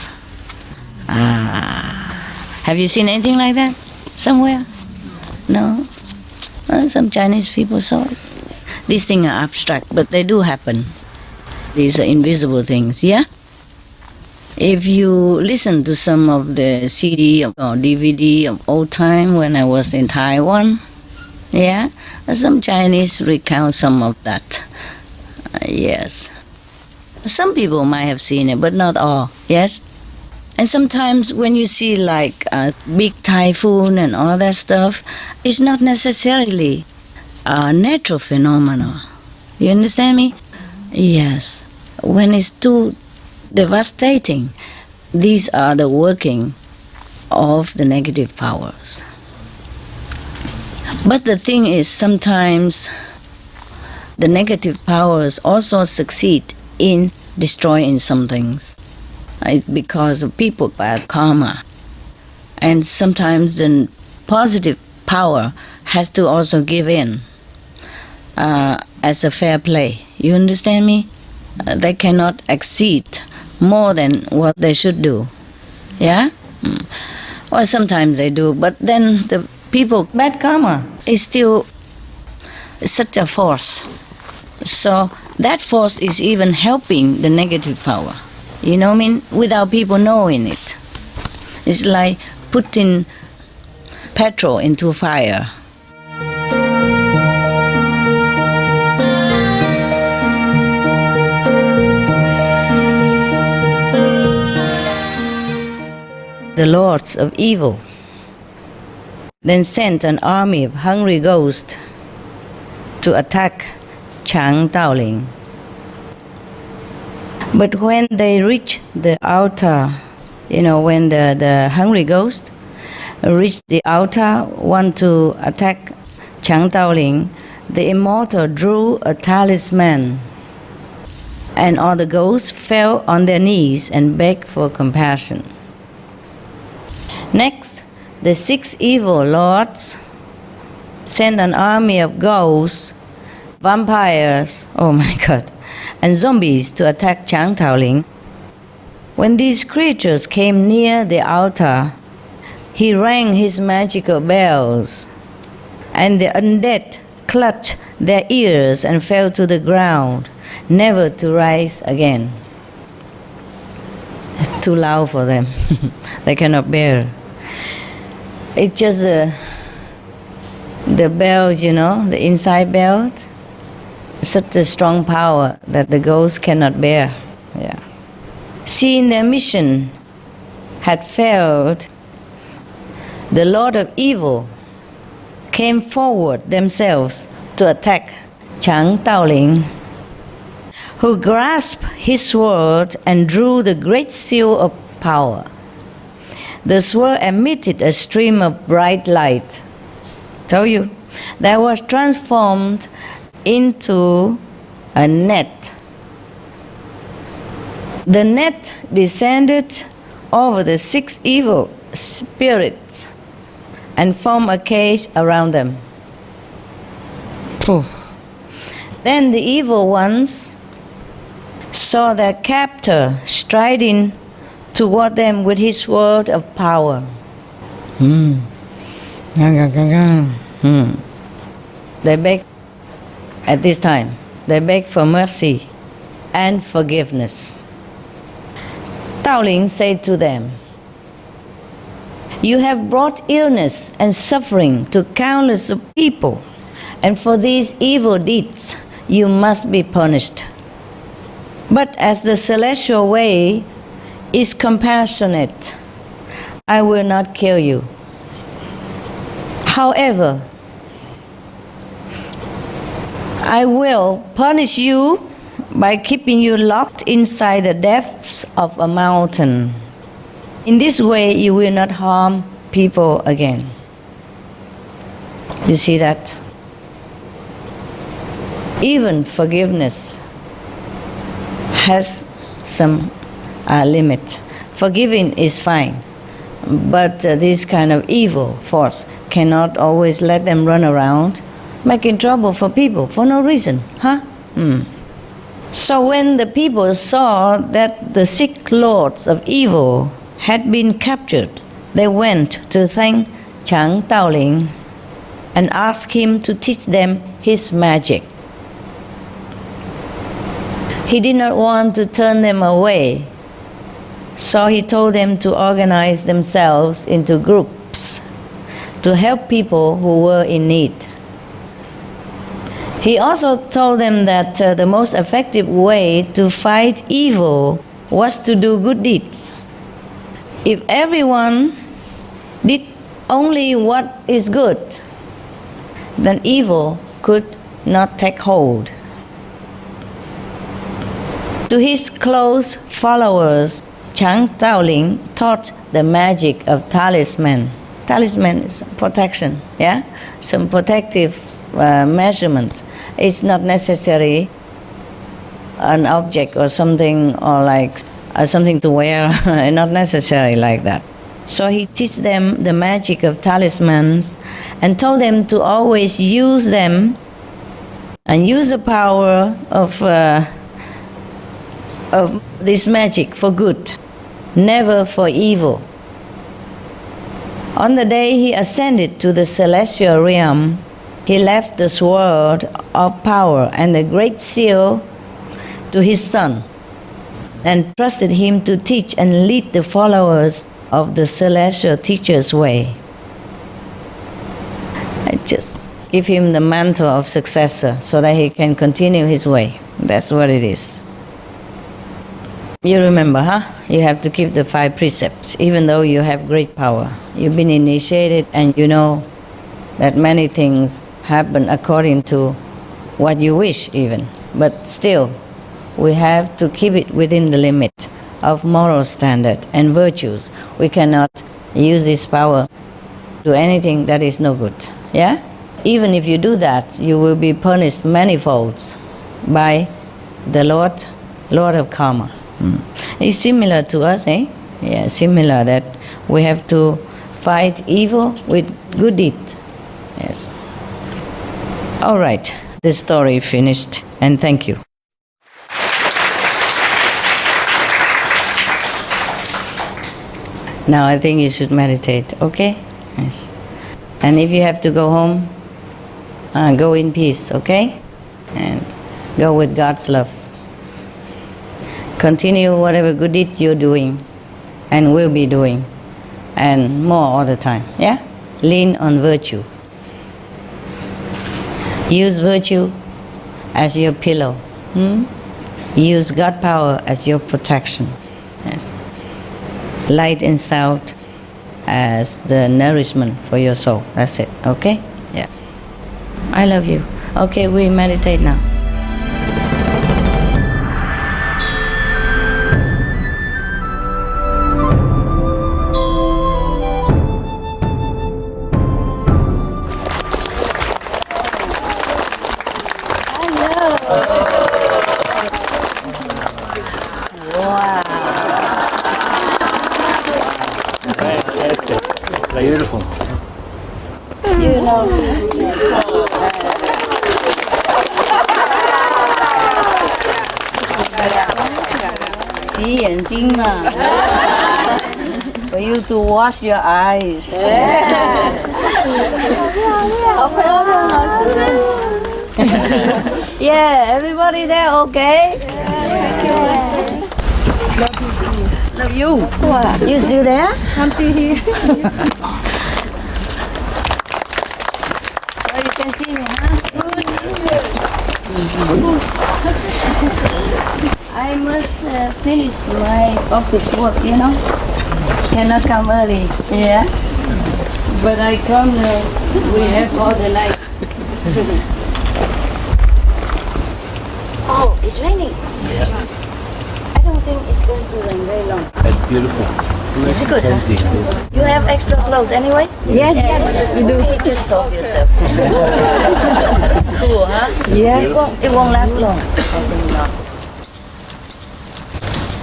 Have you seen anything like that somewhere? No? Well, some Chinese people saw it. These things are abstract, but they do happen. These are invisible things, yeah? If you listen to some of the CD or DVD of old time when I was in Taiwan, yeah, some Chinese recount some of that. Yes. Some people might have seen it, but not all. Yes? And sometimes when you see like a big typhoon and all that stuff, it's not necessarily a natural phenomena. You understand me? Yes. When it's too devastating, these are the working of the negative powers. But the thing is, sometimes the negative powers also succeed in destroying some things. It's because of people bad karma. And sometimes the positive power has to also give in as a fair play. You understand me? They cannot exceed more than what they should do. Yeah? Or sometimes they do, but then the people, bad karma is still such a force. So that force is even helping the negative power. You know what I mean? Without people knowing it. It's like putting petrol into fire. The lords of evil then sent an army of hungry ghosts to attack Chang Daoling. But when they reached the altar, when the hungry ghost reached the altar, want to attack Chang Daoling, the immortal drew a talisman, and all the ghosts fell on their knees and begged for compassion. Next, the 6 evil lords sent an army of ghosts, vampires, oh my God, and zombies to attack Chang Daoling. When these creatures came near the altar, he rang his magical bells, and the undead clutched their ears and fell to the ground, never to rise again. It's too loud for them. They cannot bear. It's just the bells, the inside bells. Such a strong power that the ghosts cannot bear. Yeah. Seeing their mission had failed, the Lord of Evil came forward themselves to attack Chang Daoling, who grasped his sword and drew the great seal of power. The sword emitted a stream of bright light. Told you, that was transformed into a net. The net descended over the 6 evil spirits and formed a cage around them. Then the evil ones saw their captor striding toward them with his sword of power. They begged at this time. They begged for mercy and forgiveness. Daoling said to them, "You have brought illness and suffering to countless of people, and for these evil deeds you must be punished. But as the celestial way is compassionate, I will not kill you. However, I will punish you by keeping you locked inside the depths of a mountain. In this way, you will not harm people again." You see that? Even forgiveness has some limit. Forgiving is fine, but this kind of evil force cannot always let them run around making trouble for people for no reason, huh? So when the people saw that the 6 lords of evil had been captured, they went to thank Chang Daoling and asked him to teach them his magic. He did not want to turn them away, so he told them to organize themselves into groups to help people who were in need. He also told them that the most effective way to fight evil was to do good deeds. If everyone did only what is good, then evil could not take hold. To his close followers, Chang Taoling taught the magic of talisman. Talisman is protection, yeah? Some protective measurement. It's not necessarily an object or something, or like something to wear, not necessarily like that. So he teach them the magic of talismans and told them to always use them and use the power of this magic for good, never for evil. On the day he ascended to the celestial realm, he left the sword of power and the great seal to his son and trusted him to teach and lead the followers of the celestial teacher's way. I just give him the mantle of successor so that he can continue his way. That's what it is. You remember, huh? You have to keep the 5 precepts, even though you have great power. You've been initiated and you know that many things happen according to what you wish even. But still, we have to keep it within the limit of moral standard and virtues. We cannot use this power to anything that is no good. Yeah? Even if you do that, you will be punished manifolds by the Lord of Karma. It's similar to us, eh? Yeah, similar that we have to fight evil with good deed. Yes. All right, the story finished, and thank you. Now I think you should meditate, okay? Yes. And if you have to go home, go in peace, okay? And go with God's love. Continue whatever good deed you're doing and will be doing, and more all the time, yeah? Lean on virtue. Use virtue as your pillow. Use God power as your protection. Yes. Light and sound as the nourishment for your soul. That's it, okay? Yeah. I love you. Okay, we meditate now. Fantastic. Beautiful. You know, 洗眼睛嘛 for you to wash your eyes. Yeah, everybody there okay? Love you. You still there? I'm still here. Oh, you can see me, huh? I must finish my office work, you know. Cannot come early. Yeah. But I come, we have all the night. Oh, it's raining. Yeah. I don't think it's going to rain very long. That's beautiful. It's good, huh? You have extra clothes anyway? Yes, You do. You just soak yourself. Cool, huh? Yeah. It won't last long. I think not.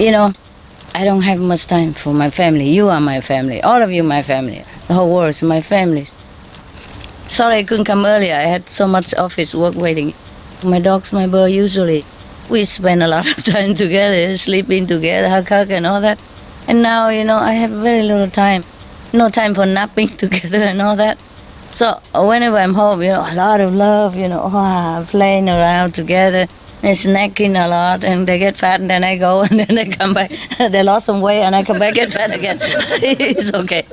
You know, I don't have much time for my family. You are my family. All of you my family. The whole world is my family. Sorry I couldn't come earlier. I had so much office work waiting. My dog's my bird usually. We spend a lot of time together, sleeping together, hug and all that. And now, you know, I have very little time. No time for napping together and all that. So whenever I'm home, you know, a lot of love, you know, playing around together and snacking a lot, and they get fat and then I go and then they come back. They lost some weight and I come back get fat again. It's okay.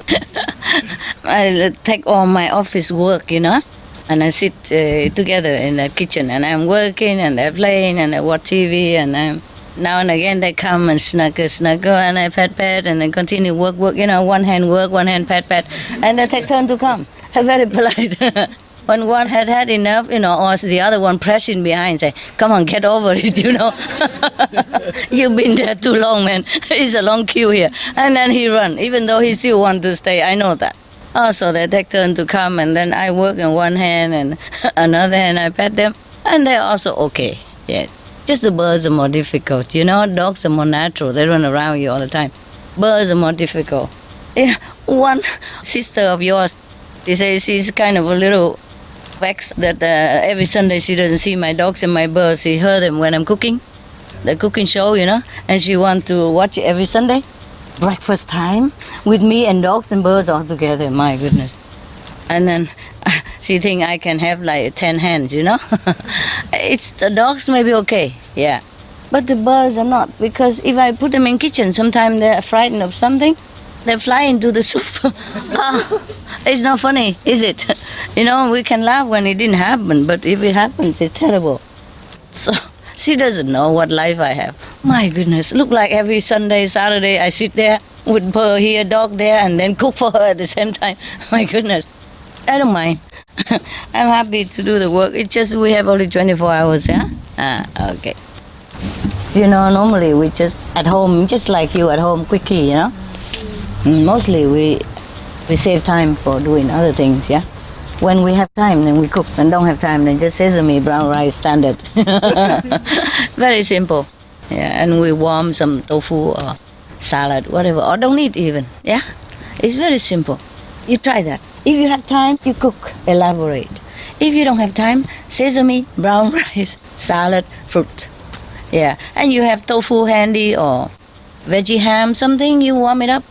I take all my office work, you know. and I sit together in the kitchen, and I'm working, and they're playing, and I watch TV, and now and again they come and snuggle, and I pat, and then continue work. One hand work, one hand pat, and they take turn to come. I'm very polite. When one had had enough, or the other one pressing behind, say, "Come on, get over it, You've been there too long, man. It's a long queue here." And then he run, even though he still want to stay. I know that. Also, they take turn to come, and then I work in one hand, and another hand I pat them, and they're also okay. Yeah. Just the birds are more difficult, Dogs are more natural. They run around you all the time. Birds are more difficult. Yeah. One sister of yours, they say she's kind of a little vexed that every Sunday she doesn't see my dogs and my birds. She heard them when I'm cooking, the cooking show, and she wants to watch it every Sunday. Breakfast time with me and dogs and birds all together, my goodness. And then she think I can have like 10 hands, It's the dogs may be okay, yeah. But the birds are not, because if I put them in kitchen, sometimes they're frightened of something. They fly into the soup. It's not funny, is it? We can laugh when it didn't happen, but if it happens, it's terrible. So she doesn't know what life I have. My goodness, look like every Sunday, Saturday, I sit there with her here, dog there, and then cook for her at the same time. My goodness, I don't mind. I'm happy to do the work. It's just we have only 24 hours, yeah? Okay. Normally we just at home, just like you at home, quickie, Mostly we save time for doing other things, yeah? When we have time, then we cook. When don't have time, then just sesame, brown rice, standard. Very simple. Yeah, and we warm some tofu or salad, whatever, or don't eat even, yeah? It's very simple. You try that. If you have time, you cook, elaborate. If you don't have time, sesame, brown rice, salad, fruit. Yeah, and you have tofu handy or veggie ham, something, you warm it up.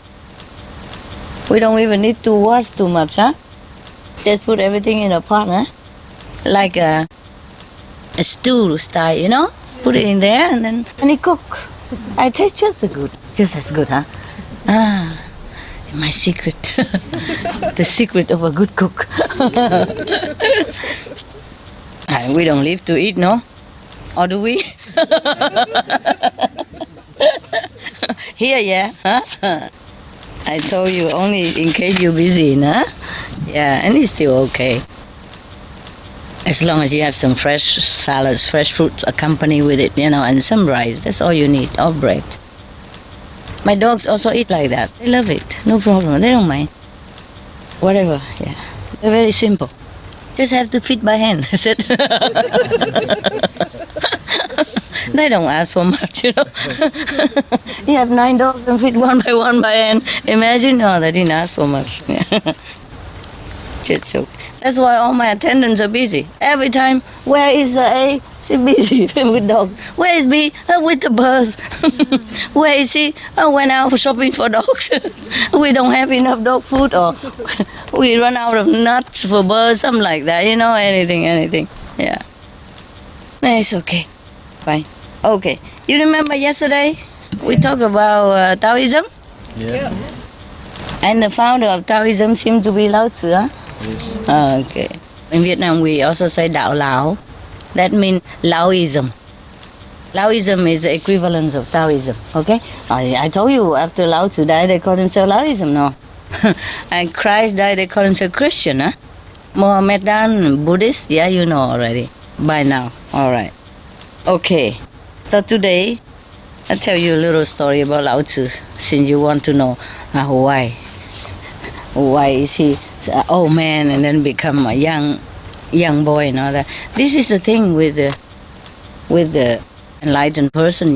We don't even need to wash too much, huh? Just put everything in a pot, huh? Like a stew style, Put it in there and it cook. I taste just as good, huh? My secret. The secret of a good cook. We don't live to eat, no? Or do we? Here, yeah, huh? I told you only in case you're busy, nah? Yeah, and it's still okay. As long as you have some fresh salads, fresh fruits accompany with it, and some rice, that's all you need, or bread. My dogs also eat like that. They love it, no problem, they don't mind. Whatever, yeah. They're very simple. Just have to feed by hand, that's it. They don't ask for much, You have 9 dogs and feed one by hand. Imagine, no, they didn't ask for much. Just joke. That's why all my attendants are busy. Every time, where is A? She's busy with dogs. Where is B? With the birds. Where is C? Went out shopping for dogs. We don't have enough dog food, or we run out of nuts for birds, something like that. Anything. Yeah. It's okay. Fine. Okay. You remember yesterday we talked about Taoism? Yeah. And the founder of Taoism seemed to be Lao Tzu, huh? Yes. Okay. In Vietnam, we also say Đạo Lao. That means Laoism. Laoism is the equivalent of Taoism, okay? I told you, after Lao Tzu died, they called himself Laoism, no? And Christ died, they call himself Christian, huh? Mohammedan, Buddhist, yeah, you know already, by now. All right. Okay. So today, I'll tell you a little story about Lao Tzu, since you want to know why. Why is he an old man and then become a young boy and all that? This is the thing with the enlightened person,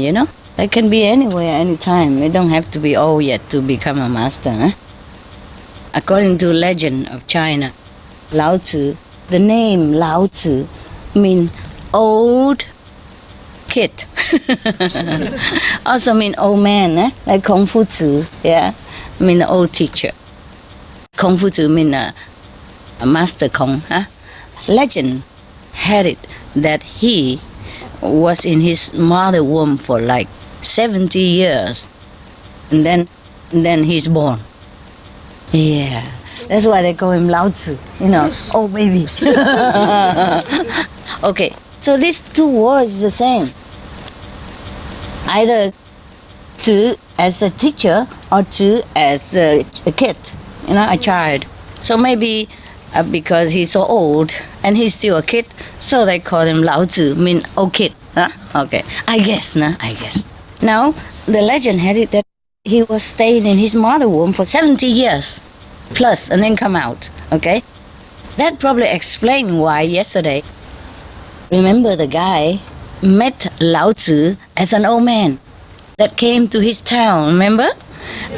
They can be anywhere, anytime. They don't have to be old yet to become a master. Huh? According to legend of China, Lao Tzu, the name Lao Tzu means old kid. Also mean old man, like Confucius, yeah, mean old teacher. Confucius mean a master Kong. Huh? Legend had it that he was in his mother womb for like 70 years, and then he's born. Yeah, That's why they call him Lao Tzu, oh baby. Okay, so these two words are the same. Either Tzu as a teacher or Tzu as a kid, a child. So maybe because he's so old and he's still a kid, so they call him Lao Tzu, mean old kid. Huh? Okay, I guess. Now, the legend had it that he was staying in his mother womb for 70 years plus and then come out, okay? That probably explains why yesterday, remember the guy met Lao Tzu as an old man that came to his town, remember?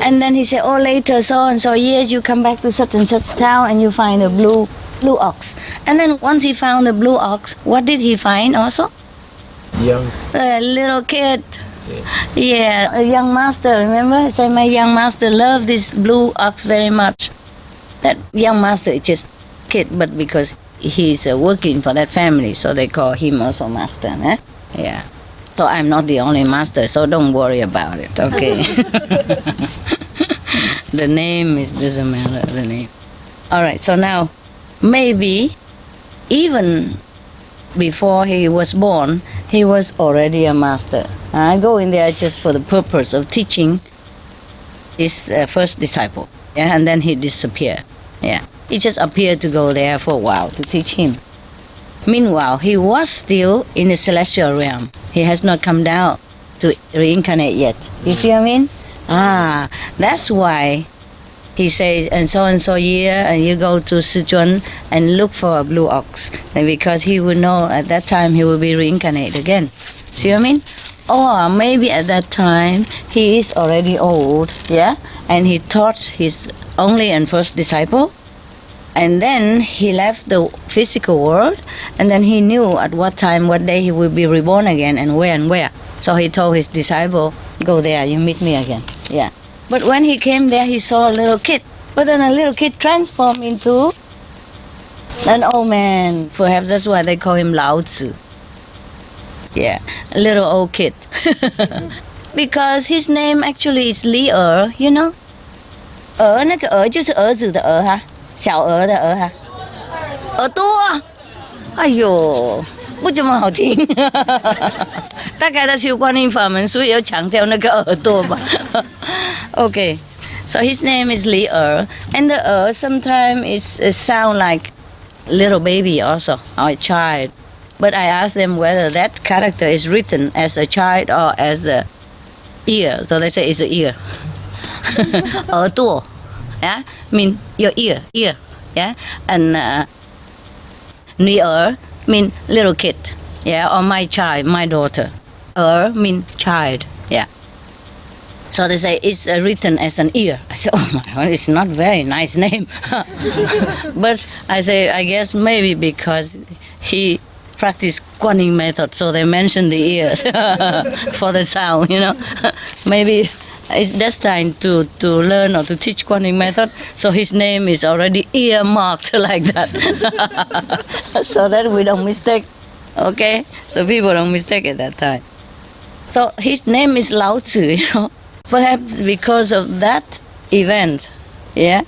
And then he said, oh, later, so and so years, you come back to such and such town and you find a blue ox. And then once he found the blue ox, what did he find also? Young. A little kid. Yeah, a young master, remember? He said, my young master loved this blue ox very much. That young master is just kid, but because he's working for that family, so they call him also master. Eh? Yeah. So I'm not the only master, so don't worry about it, okay? The name doesn't matter, the name. All right, so now maybe even before he was born, he was already a master. I go in there just for the purpose of teaching his first disciple. Yeah, and then he disappeared. Yeah, he just appeared to go there for a while to teach him. Meanwhile, he was still in the celestial realm. He has not come down to reincarnate yet. You see what I mean? That's why he says, and so year, and you go to Sichuan and look for a blue ox. And because he would know at that time he will be reincarnated again. See what I mean? Or maybe at that time he is already old, yeah? And he taught his only and first disciple. And then he left the physical world, and then he knew at what time, what day he will be reborn again, and where. So he told his disciple, go there, you meet me again. Yeah. But when he came there, he saw a little kid. But then a little kid transformed into an old man. Perhaps that's why they call him Lao Tzu. Yeah, a little old kid. Because his name actually is Li Er, you know? 那个儿就是儿子的儿哈，小鹅的鹅哈，耳朵，哎呦，不怎么好听。大概他修观音法门，所以要强调那个耳朵吧。Okay, so his name is Li Er, and the sometimes is sound like little baby also, or a child. But I asked them whether that character is written as a child or as a ear. So they say it's an ear. 耳朵, yeah, mean your ear, yeah, and 女儿 mean little kid, yeah, or my child, my daughter. 儿 mean child, yeah. So they say it's written as an ear. I say, oh my God, it's not very nice name. But I say, I guess maybe because he practiced Guanyin method, so they mention the ears for the sound, you know. Maybe it's destined to learn or to teach Guanyin method, so his name is already earmarked like that. So that we don't mistake, okay? So people don't mistake at that time. So his name is Lao Tzu, you know. Perhaps because of that event, yeah?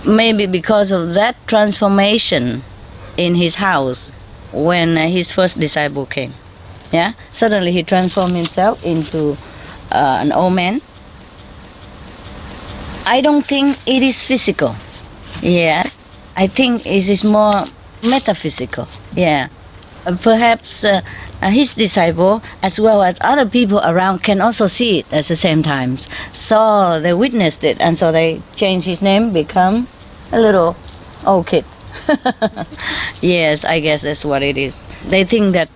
Maybe because of that transformation in his house when his first disciple came, yeah? Suddenly he transformed himself into an old man. I don't think it is physical, yeah? I think it is more metaphysical, yeah. Perhaps his disciple, as well as other people around, can also see it at the same time. So they witnessed it, and so they changed his name, become a little old kid. Yes, I guess that's what it is. They think that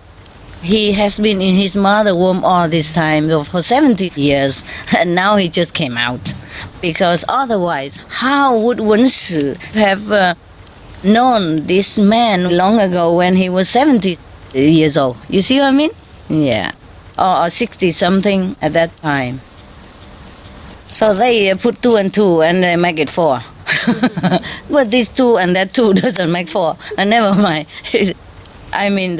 he has been in his mother womb all this time, for 70 years, and now he just came out. Because otherwise, how would Wen Shi have known this man long ago when he was 70 years old? You see what I mean? Yeah. Or 60 something at that time. So they put 2 and 2 and they make it 4. But this 2 and that 2 doesn't make 4. And never mind. I mean,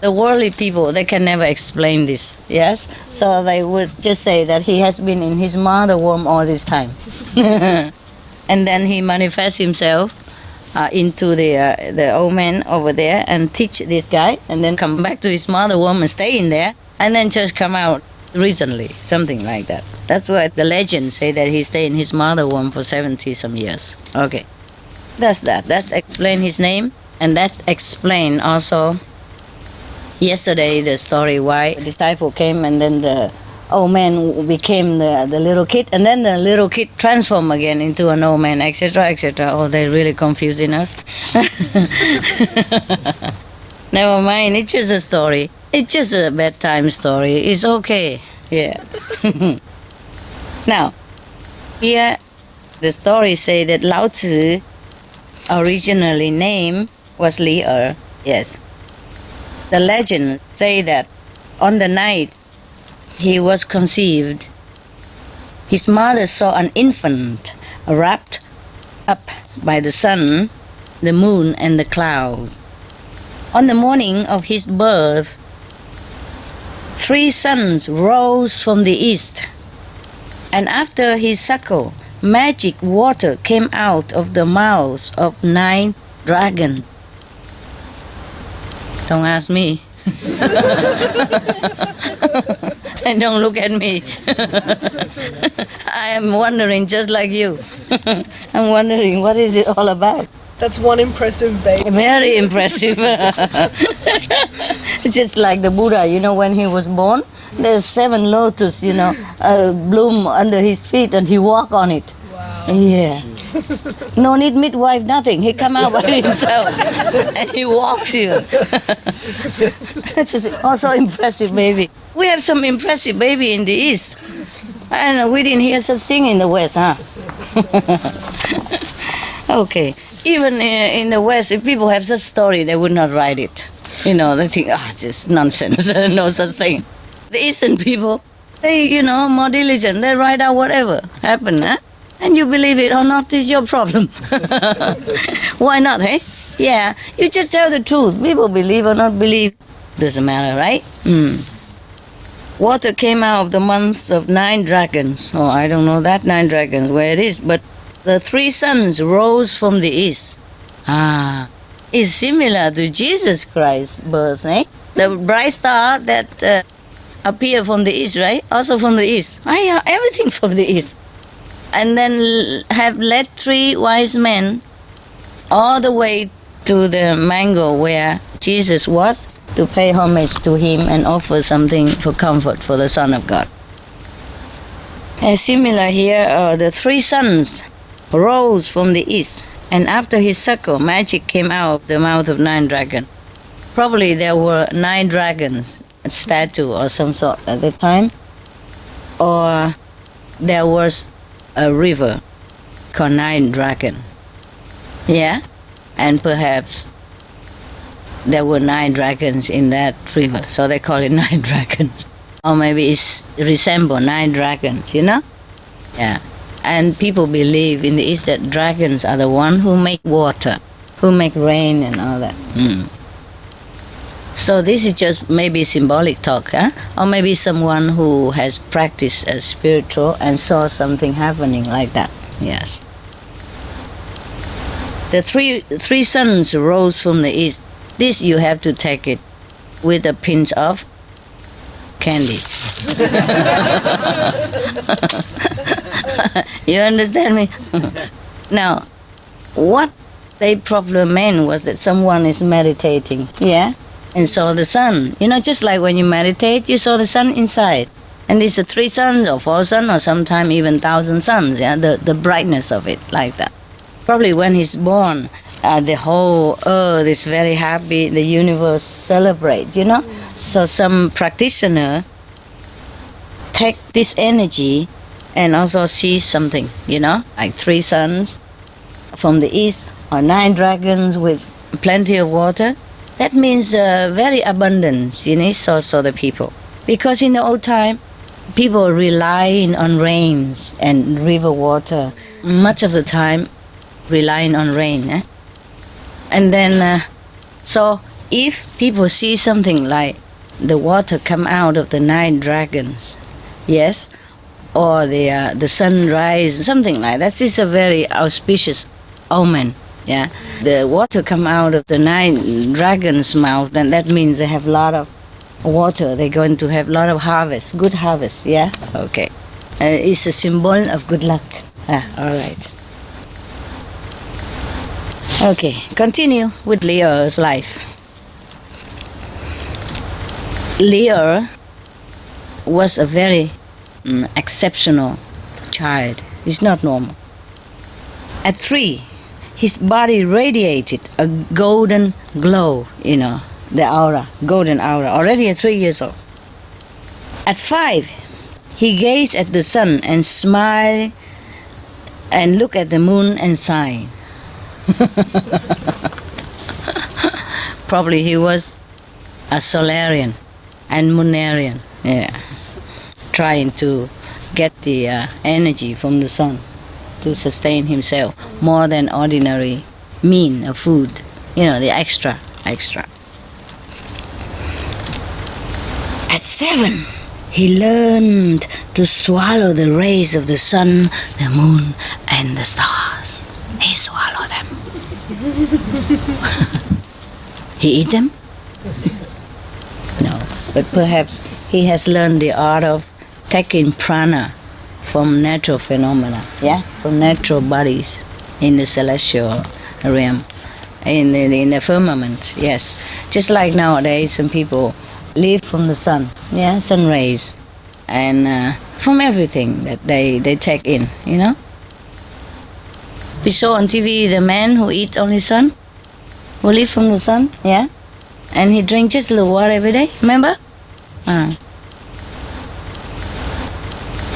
the worldly people, they can never explain this, yes? So they would just say that he has been in his mother womb all this time. And then he manifests himself into the old man over there and teach this guy, and then come back to his mother womb and stay in there, and then just come out recently, something like that. That's why the legends say that he stayed in his mother womb for 70 some years. Okay, that's that. That's explain his name, and that explain also yesterday the story why a disciple came and then the old man became the little kid, and then the little kid transformed again into an old man, etc., etc. Oh, they're really confusing us. Never mind, it's just a story. It's just a bedtime story. It's okay. Yeah. Now, here the story say that Lao Tzu originally name was Li Er. Yes. The legend say that on the night he was conceived, his mother saw an infant wrapped up by the sun, the moon, and the clouds. On the morning of his birth, 3 suns rose from the east, and after his suckle, magic water came out of the mouths of 9 dragons. Don't ask me. And don't look at me. I am wondering just like you. I'm wondering what is it all about. That's one impressive baby. Very impressive. Just like the Buddha, when he was born, there's 7 lotus, bloom under his feet and he walk on it. Wow. Yeah. No need midwife, nothing. He come out by himself and he walks here. That's also impressive baby. We have some impressive baby in the East. And we didn't hear such thing in the West, huh? Okay. Even in the West, if people have such story, they would not write it. They think, just nonsense, no such thing. The Eastern people, they, more diligent. They write out whatever happened, huh? And you believe it or not is your problem. Why not, hey? Yeah, you just tell the truth. People believe or not believe, doesn't matter, right? Water came out of the mouths of 9 dragons. Oh, I don't know that 9 dragons, where it is, but the 3 suns rose from the east. It's similar to Jesus Christ's birth, eh? The bright star that appeared from the east, right? Also from the east. Everything from the east. And then have led 3 wise men all the way to the mango where Jesus was to pay homage to him and offer something for comfort for the Son of God. And similar here, the 3 suns rose from the east, and after his suckle, magic came out of the mouth of 9 dragons. Probably there were 9 dragons, a statue or some sort at the time, or there was a river called 9 Dragon. Yeah? And perhaps there were 9 dragons in that river, so they call it 9 dragons. Or maybe it resembles 9 dragons, Yeah. And people believe in the East that dragons are the one who make water, who make rain and all that. So this is just maybe symbolic talk, huh? Or maybe someone who has practiced as spiritual and saw something happening like that. Yes. The three suns rose from the east. This you have to take it with a pinch of candy. You understand me? Now, what they probably meant was that someone is meditating, yeah, and saw the sun. Just like when you meditate, you saw the sun inside. And these are 3 suns or 4 suns or sometimes even 1,000 suns, yeah, the brightness of it, like that. Probably when he's born, the whole earth is very happy, the universe celebrates, So some practitioner take this energy and also see something, like 3 suns from the east or 9 dragons with plenty of water. That means very abundance, so the people. Because in the old time, people relying on rains and river water, much of the time relying on rain. Eh? And then, so if people see something like the water come out of the 9 dragons, yes, or the sunrise, something like that. This is a very auspicious omen. Yeah, the water come out of the nine dragon's mouth, and that means they have a lot of water. They're going to have a lot of harvest, good harvest. Yeah, okay. It's a symbol of good luck. All right. Okay, continue with Leo's life. Leo was a very exceptional child. He's not normal. At 3, his body radiated a golden glow, the aura, golden aura, already at 3 years old. At 5, he gazed at the sun and smiled and looked at the moon and sighed. Probably he was a solarian and moonarian, trying to get the energy from the sun to sustain himself more than ordinary mean of food, the extra. At 7, he learned to swallow the rays of the sun, the moon, and the stars. He swallowed them. He eat them? No, but perhaps he has learned the art of taking prana from natural phenomena, from natural bodies in the celestial realm, in the firmament, yes. Just like nowadays, some people live from the sun, sun rays, and from everything that they take in, We saw on TV the man who eats only sun, who live from the sun, and he drinks just a little water every day, remember?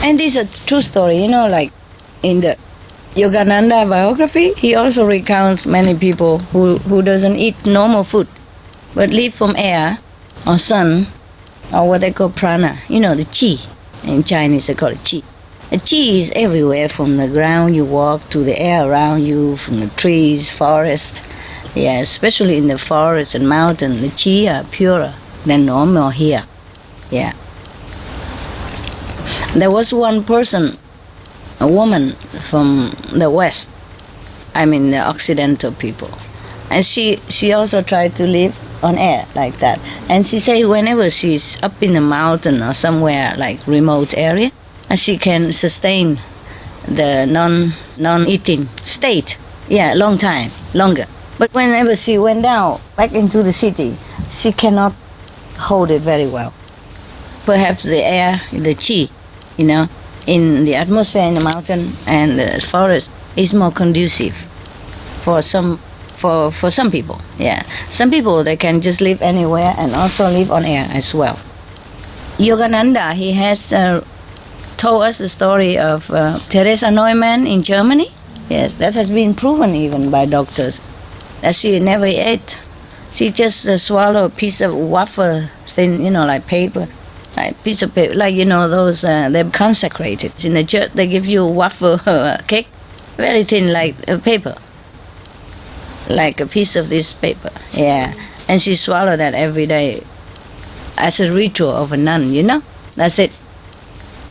And this is a true story, like in the Yogananda biography, he also recounts many people who doesn't eat normal food, but live from air or sun, or what they call prana, the chi. In Chinese they call it chi. A chi is everywhere, from the ground you walk to the air around you, from the trees, forest. Yeah, especially in the forest and mountain, the chi are purer than normal here. Yeah. There was one person, a woman from the West, the Occidental people, and she also tried to live on air like that. And she said whenever she's up in the mountain or somewhere like remote area, she can sustain the non-eating state, long time, longer. But whenever she went down back into the city, she cannot hold it very well. Perhaps the air, the chi, in the atmosphere in the mountain and the forest is more conducive for some people. Some people, they can just live anywhere and also live on air as well. Yogananda, he has told us the story of Teresa Neumann in Germany. Yes, that has been proven even by doctors, that she never ate. She just swallowed a piece of wafer thin, like paper, like piece of paper, like those they're consecrated in the church. They give you wafer cake, very thin, like paper, like a piece of this paper. And she swallowed that every day as a ritual of a nun. That's it,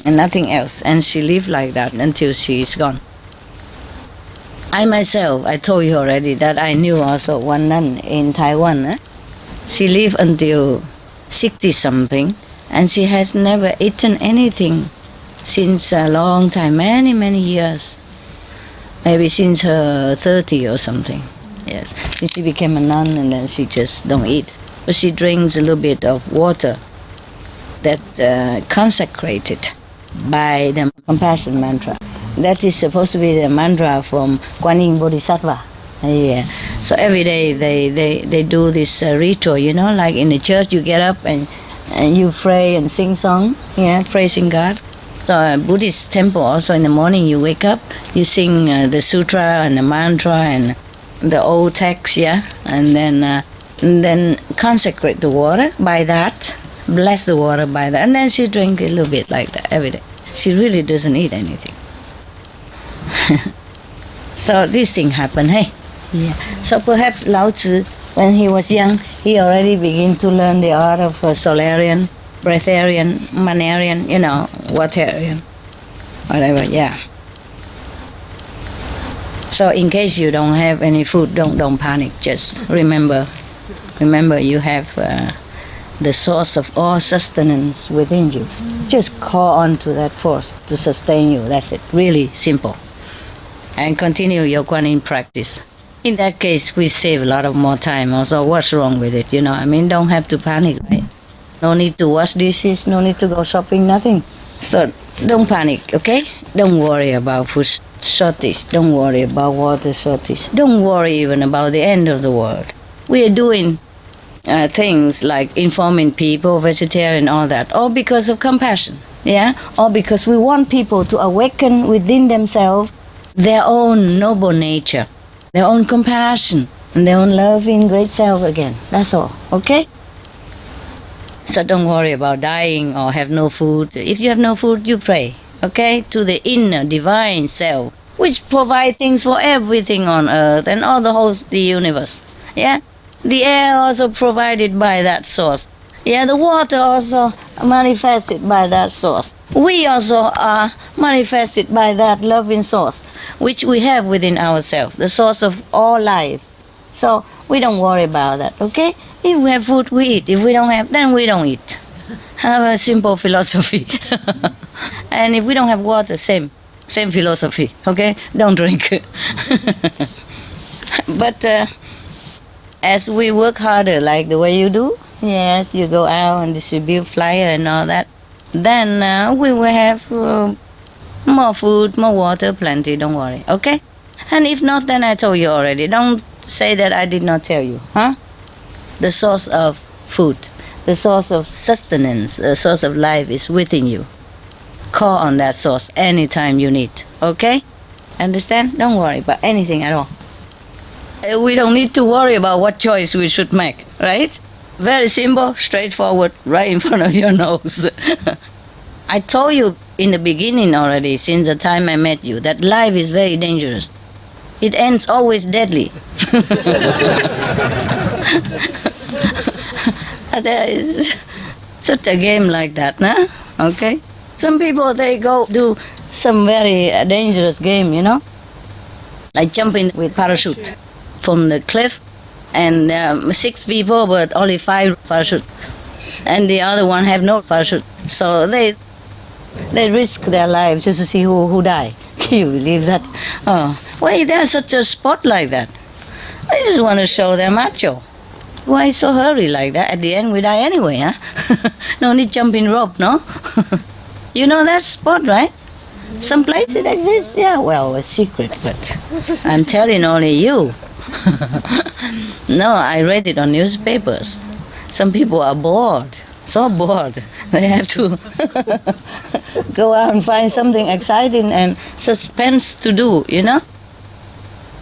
and nothing else. And she lived like that until she's gone. I myself, I told you already that I knew also one nun in Taiwan. She lived until 60-something, and she has never eaten anything since a long time, many, many years. Maybe since her 30 or something. Yes, since she became a nun, and then she just don't eat. But she drinks a little bit of water that consecrated by the compassion mantra. That is supposed to be the mantra from Kuan Yin Bodhisattva. So every day they do this ritual, like in the church you get up and you pray and sing song, praising God. So Buddhist temple also in the morning you wake up, you sing the sutra and the mantra and the old text, and then consecrate the water by that, bless the water by that, and then she drink a little bit like that every day. She really doesn't eat anything. So this thing happened, hey? So perhaps Lao Tzu, when he was young, he already began to learn the art of solarian, breatharian, manarian, waterian. whatever, yeah. So in case you don't have any food, don't panic. Just remember you have the source of all sustenance within you. Just call on to that force to sustain you. That's it. Really simple. And continue your Kuan Yin practice. In that case, we save a lot of more time. Also, what's wrong with it? I mean, don't have to panic, right? No need to wash dishes. No need to go shopping. Nothing. So don't panic, okay? Don't worry about food shortage. Don't worry about water shortage. Don't worry even about the end of the world. We are doing things like informing people, vegetarian, all that, all because of compassion, yeah? Or because we want people to awaken within themselves their own noble nature, their own compassion, and their own loving great self again. That's all, okay? So don't worry about dying or have no food. If you have no food, you pray, okay? To the inner divine self, which provides things for everything on earth and all the universe, yeah? The air also provided by that source. Yeah, the water also manifested by that source. We also are manifested by that loving source, which we have within ourselves, the source of all life. So we don't worry about that, okay? If we have food, we eat. If we don't have, then we don't eat. Have a simple philosophy. And if we don't have water, same philosophy, okay? Don't drink. But as we work harder, like the way you do, yes, you go out and distribute flyer and all that, then we will have more food, more water, plenty, don't worry, okay? And if not, then I told you already. Don't say that I did not tell you, huh? The source of food, the source of sustenance, the source of life is within you. Call on that source anytime you need, okay? Understand? Don't worry about anything at all. We don't need to worry about what choice we should make, right? Very simple, straightforward, right in front of your nose. I told you in the beginning already, since the time I met you, that life is very dangerous. It ends always deadly. There is such a game like that, nah? Okay? Some people, they go do some very dangerous game, like jumping with parachute from the cliff, and 6 people, but only 5 parachute, and the other one have no parachute. So they risk their lives just to see who die. Can you believe that? Oh, why there's such a sport like that? They just want to show their macho. Why so hurry like that? At the end, we die anyway, huh? No need jumping rope, no? You know that sport, right? Some place it exists, yeah. Well, a secret, but I'm telling only you. No, I read it on newspapers. Some people are bored, so bored. They have to go out and find something exciting and suspense to do,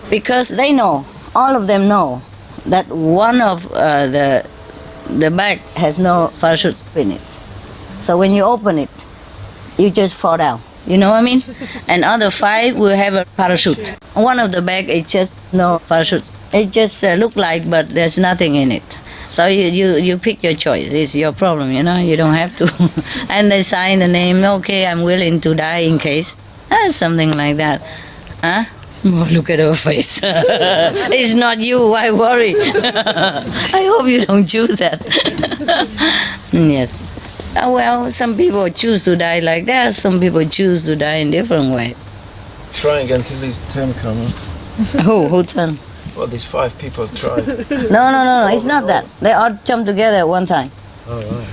Because they know, all of them know, that one of the bag has no parachute in it. So when you open it, you just fall down. You know what I mean? And other 5 will have a parachute. One of the bag is just no parachute. It just look like, but there's nothing in it. So you pick your choice. It's your problem, You don't have to. And they sign the name. Okay, I'm willing to die in case. Something like that. Huh? Oh, look at her face. It's not you. Why worry? I hope you don't choose that. Yes. Well, some people choose to die like that. Some people choose to die in different way. Try again till his turn comes. Who turn? Well, these 5 people tried. No. It's not that. They all jump together at one time. Oh, right.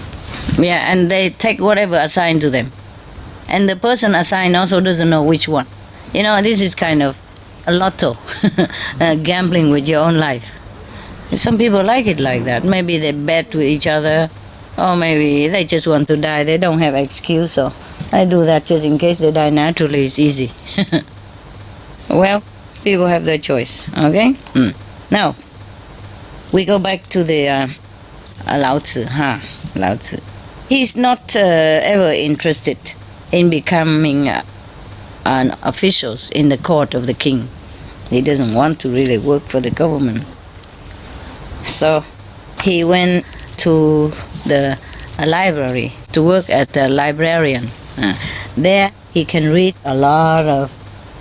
Yeah, and they take whatever assigned to them. And the person assigned also doesn't know which one. This is kind of a lotto, gambling with your own life. Some people like it like that. Maybe they bet with each other, or maybe they just want to die. They don't have excuse, so I do that just in case they die naturally. It's easy. Well, people have their choice, okay? Now, we go back to the Lao Tzu, Lao Tzu. He's not ever interested in becoming an official in the court of the king. He doesn't want to really work for the government. So he went to the library to work as a librarian. There he can read a lot of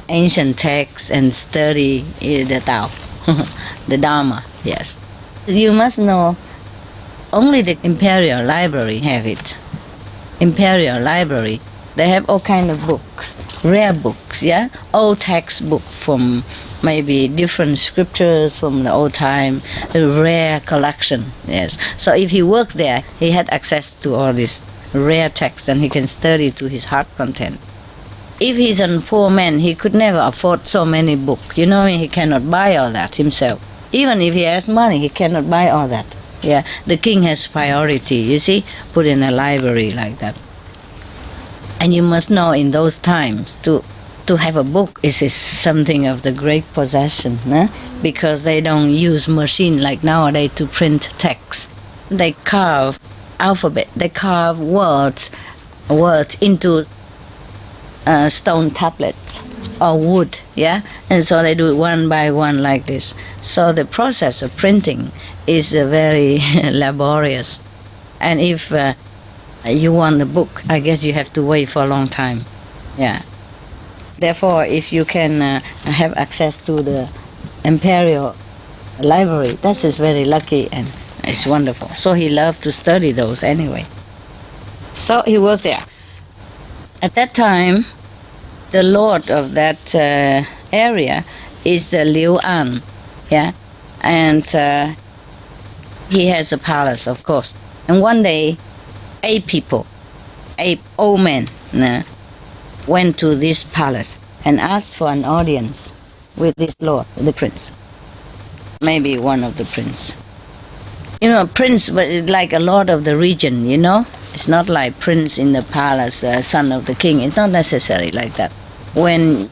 ancient texts and study the Tao, the Dharma, yes. You must know only the Imperial Library have it. Imperial Library, they have all kind of books, rare books, yeah? Old textbook from maybe different scriptures from the old time, a rare collection, yes. So if he works there, he had access to all these rare texts and he can study to his heart content. If he's a poor man, he could never afford so many books. You know, he cannot buy all that himself. Even if he has money, he cannot buy all that. Yeah, the king has priority, you see, put in a library like that. And you must know in those times to have a book is something of the great possession, because they don't use machine like nowadays to print text. They carve alphabet, they carve words into stone tablets or wood, yeah? And so they do it one by one like this. So the process of printing is very laborious. And if you want the book, I guess you have to wait for a long time, yeah. Therefore, if you can have access to the Imperial Library, that is very lucky and it's wonderful. So he loved to study those anyway. So he worked there. At that time, the lord of that area is Liu An, yeah, and he has a palace, of course. And one day, 8 old men, went to this palace and asked for an audience with this lord, the prince. Maybe one of the prince. You know, prince, but it's like a lord of the region, you know? It's not like prince in the palace, son of the king. It's not necessary like that. When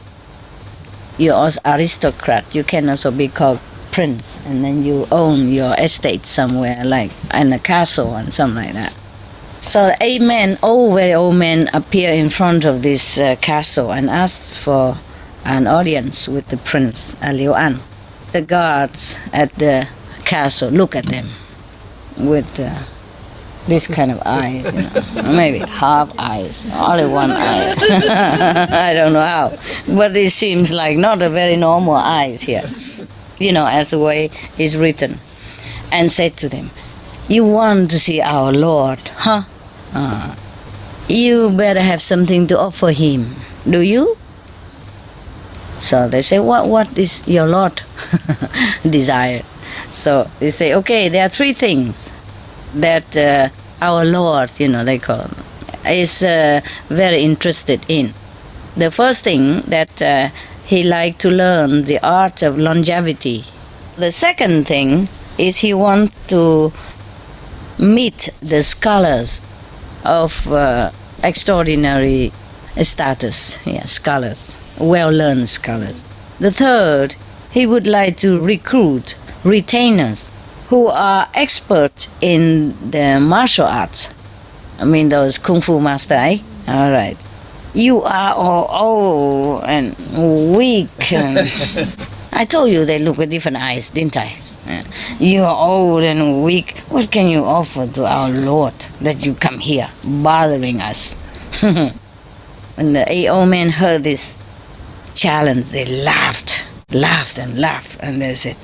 you're an aristocrat, you can also be called prince, and then you own your estate somewhere, like in a castle and something like that. So the 8 men, very old men, appear in front of this castle and ask for an audience with the prince, Liu An. The guards at the castle look at them with this kind of eyes, you know, maybe half eyes, only one eye. I don't know how, but it seems like not a very normal eyes here, you know, as the way it's written, and said to them, "You want to see our Lord, huh? You better have something to offer him, do you?" So they say, what is your Lord desire? So they say, okay, there are 3 things that our Lord, you know, they call him, is very interested in. The first thing that he liked to learn the art of longevity. The second thing is he wants to meet the scholars of extraordinary status, yeah, scholars, well-learned scholars. The third, he would like to recruit retainers who are experts in the martial arts. I mean those kung fu master, eh? All right. You are all old and weak. And I told you they look with different eyes, didn't I? You are old and weak. What can you offer to our Lord that you come here bothering us? When the 8 old men heard this challenge, they laughed, and they said,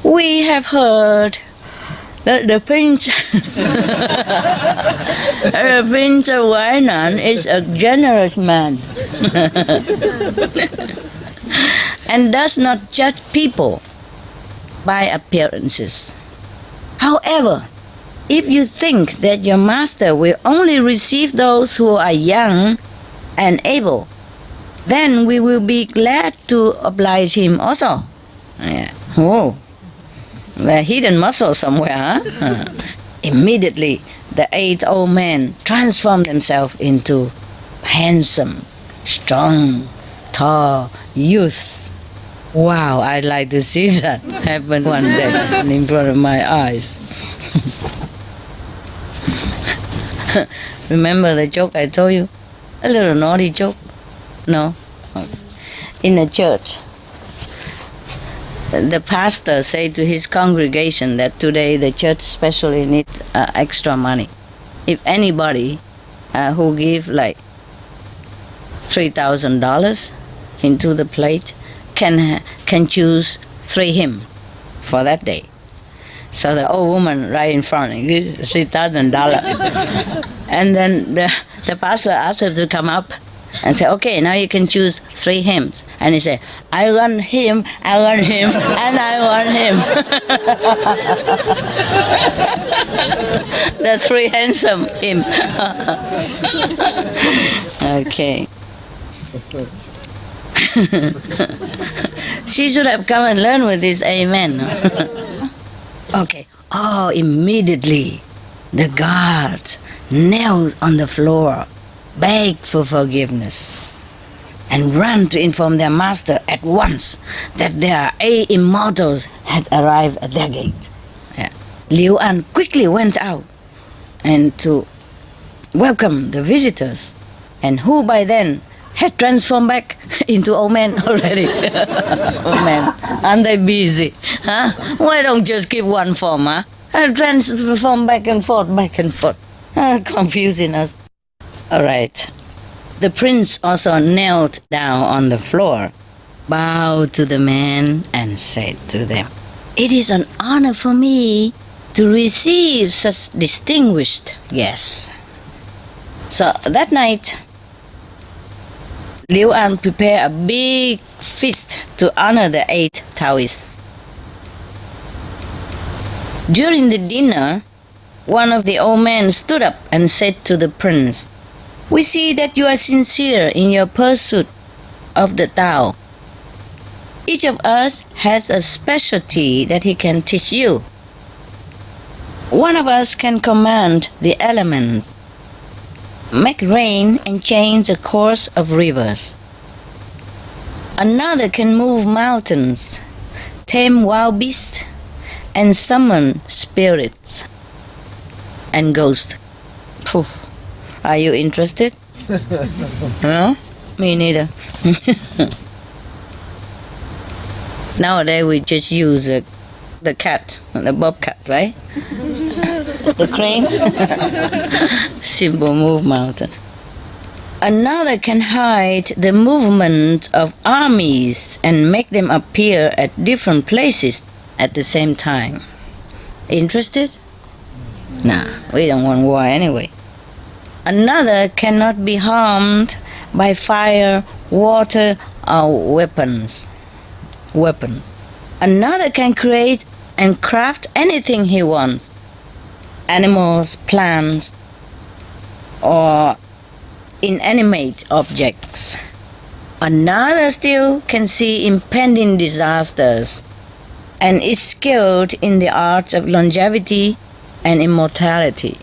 "We have heard that the Prince, the Prince of Wainan is a generous man and does not judge people by appearances. However, if you think that your master will only receive those who are young and able, then we will be glad to oblige him also." Yeah. Oh, the hidden muscle somewhere, huh? Immediately, the 8 old men transformed themselves into handsome, strong, tall youths. Wow, I'd like to see that happen one day in front of my eyes. Remember the joke I told you? A little naughty joke? No? In a church, the pastor said to his congregation that today the church especially needs extra money. If anybody who give like $3,000 into the plate can choose 3 hymns for that day. So the old woman right in front gives $3,000. And then the pastor asked her to come up and say, okay, now you can choose 3 hymns. And he said, I want him, and I want him. The 3 handsome hymn. Okay. She should have come and learned with this, amen. Okay. Oh, immediately the guards knelt on the floor, begged for forgiveness, and ran to inform their master at once that their 8 immortals had arrived at their gate. Yeah. Liu An quickly went out and to welcome the visitors, and who by then had transformed back into old men already. Old men, aren't they busy? Huh? Why don't just keep one form, huh? And transform back and forth. Confusing us. All right. The prince also knelt down on the floor, bowed to the men, and said to them, it is an honor for me to receive such distinguished guests. So that night, Liu An prepared a big feast to honor the 8 Taoists. During the dinner, one of the old men stood up and said to the prince, we see that you are sincere in your pursuit of the Tao. Each of us has a specialty that he can teach you. One of us can command the elements, make rain and change the course of rivers. Another can move mountains, tame wild beasts, and summon spirits and ghosts. Phew. Are you interested? No? Me neither. Nowadays we just use the cat, the bobcat, right? The crane. Simple move mountain. Another can hide the movement of armies and make them appear at different places at the same time. Interested? Nah, we don't want war anyway. Another cannot be harmed by fire, water, or weapons. Another can create and craft anything he wants. Animals, plants, or inanimate objects. Another still can see impending disasters and is skilled in the arts of longevity and immortality.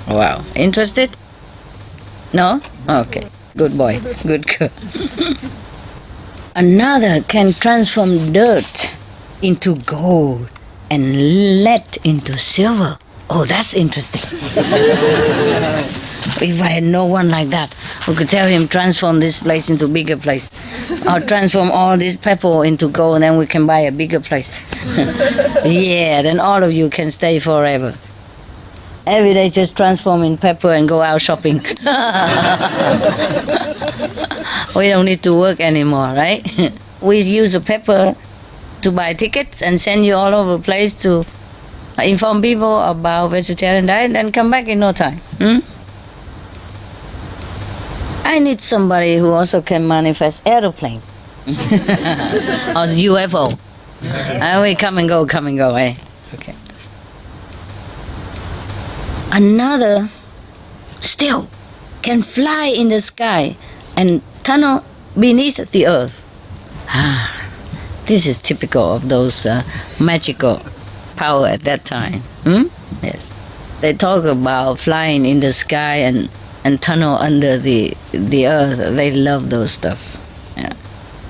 Wow. Interested? No? Okay. Good boy. Good girl. Another can transform dirt into gold and lead into silver. Oh, that's interesting. If I had no one like that, who could tell him transform this place into a bigger place, or transform all this pepper into gold, and then we can buy a bigger place. Yeah, then all of you can stay forever. Every day just transform in pepper and go out shopping. We don't need to work anymore, right? We use the pepper to buy tickets and send you all over the place to inform people about vegetarian diet, then come back in no time. I need somebody who also can manifest aeroplane or UFO. We come and go, eh? Okay. Another still can fly in the sky and tunnel beneath the earth. This is typical of those magical power at that time. Yes. They talk about flying in the sky and tunnel under the earth. They love those stuff. Yeah.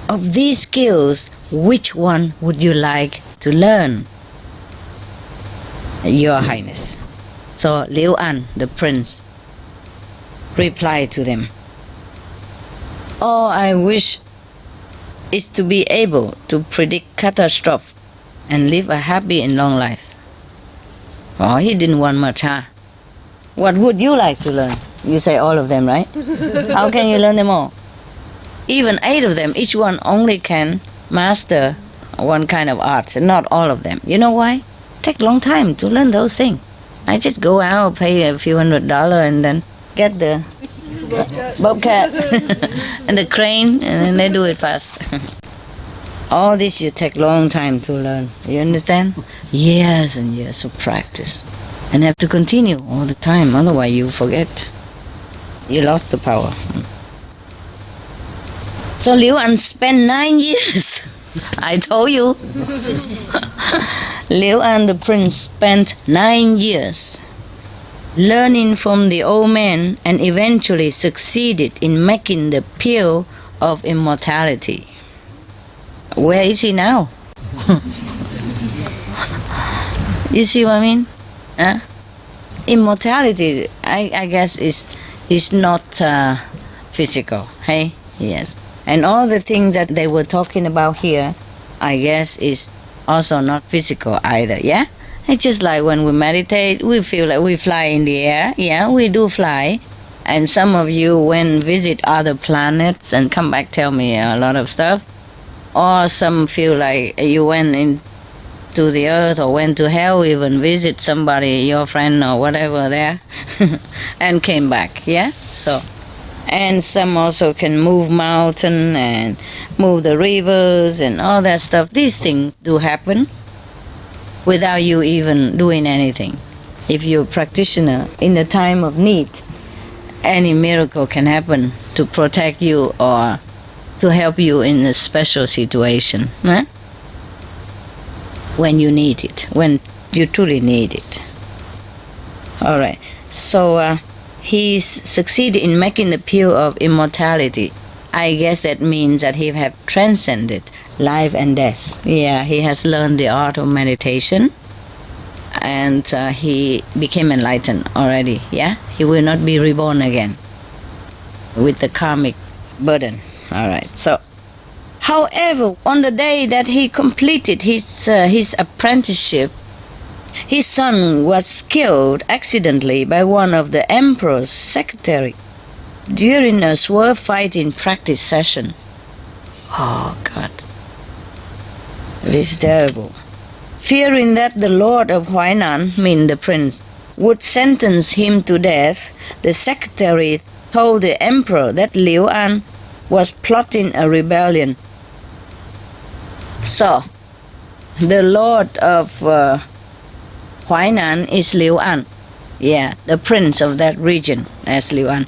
Of these skills, which one would you like to learn? Your Highness. So Liu An, the prince, replied to them, all I wish is to be able to predict catastrophe and live a happy and long life. Oh, he didn't want much, huh? What would you like to learn? You say all of them, right? How can you learn them all? Even 8 of them, each one only can master one kind of art, not all of them. You know why? Take long time to learn those things. I just go out, pay a few $100 and then get the bobcat and the crane, and then they do it fast. All this you take long time to learn. You understand? Years and years of practice. And have to continue all the time, otherwise you forget. You lost the power. So Liu An spent 9 years. I told you. Liu An the prince spent 9 years learning from the old man and eventually succeeded in making the pill of immortality. Where is he now? You see what I mean? Huh? Immortality, I guess, is not physical. Hey? Yes. And all the things that they were talking about here, I guess, is also not physical either, yeah? It's just like when we meditate, we feel like we fly in the air. Yeah, we do fly. And some of you went visit other planets and come back tell me a lot of stuff. Or some feel like you went into the earth or went to hell, even visit somebody, your friend or whatever there, and came back, yeah? So, and some also can move mountain and move the rivers and all that stuff. These things do happen without you even doing anything. If you're a practitioner in the time of need, any miracle can happen to protect you or to help you in a special situation, huh? When you need it, when you truly need it. All right, so he's succeeded in making the pill of immortality. I guess that means that he have transcended life and death. Yeah, he has learned the art of meditation, and he became enlightened already. Yeah, he will not be reborn again with the karmic burden. All right. So, however, on the day that he completed his apprenticeship, his son was killed accidentally by one of the emperor's secretary during a sword fighting practice session. Oh God, this is terrible. Fearing that the lord of Huainan, mean the prince, would sentence him to death, the secretary told the emperor that Liu An was plotting a rebellion. So, the lord of Huainan is Liu An. Yeah, the prince of that region as Liu An.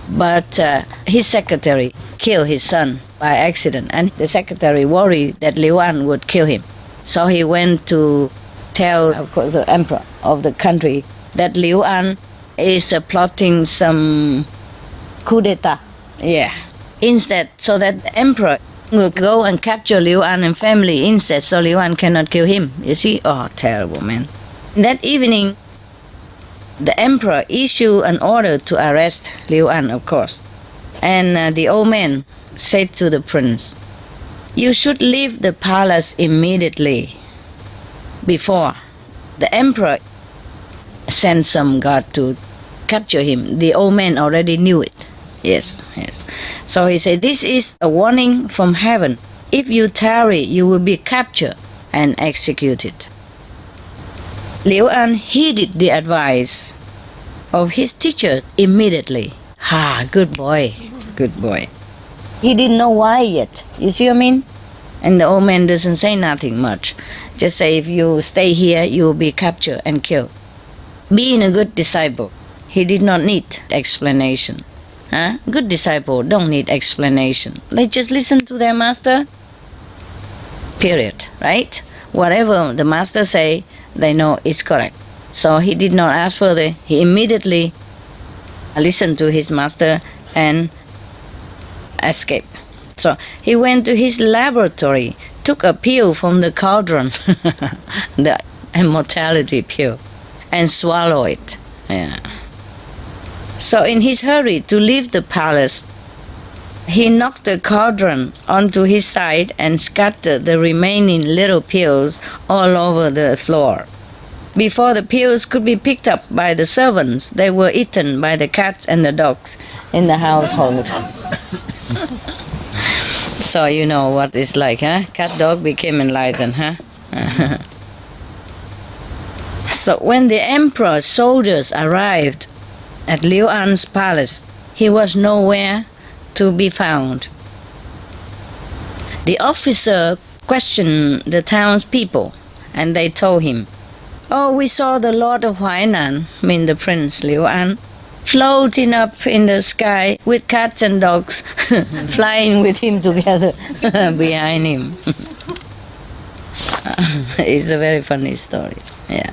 But his secretary killed his son by accident, and the secretary worried that Liu An would kill him. So he went to tell, of course, the emperor of the country that Liu An is plotting some coup d'etat. Yeah. Instead, so that the emperor will go and capture Liu An and family instead, so Liu An cannot kill him. You see? Oh, terrible, man. That evening, the emperor issued an order to arrest Liu An, of course. And the old man said to the prince, "You should leave the palace immediately." Before the emperor sent some guard to capture him, the old man already knew it. Yes. So he said, "This is a warning from heaven. If you tarry, you will be captured and executed." Liu An heeded the advice of his teacher immediately. Good boy. He didn't know why yet. You see what I mean? And the old man doesn't say nothing much. Just say, if you stay here, you will be captured and killed. Being a good disciple, he did not need explanation. Good disciple don't need explanation. They just listen to their master. Period. Right? Whatever the master say, they know it's correct. So he did not ask further. He immediately listened to his master and escaped. So he went to his laboratory, took a pill from the cauldron, the immortality pill, and swallowed it. Yeah. So in his hurry to leave the palace, he knocked the cauldron onto his side and scattered the remaining little pills all over the floor. Before the pills could be picked up by the servants, they were eaten by the cats and the dogs in the household. So you know what it's like, huh? Cat dog became enlightened, huh? So when the emperor's soldiers arrived at Liu An's palace, he was nowhere to be found. The officer questioned the townspeople, and they told him, "Oh, we saw the Lord of Huainan," mean the Prince Liu An, "floating up in the sky with cats and dogs flying with him together behind him." It's a very funny story. Yeah,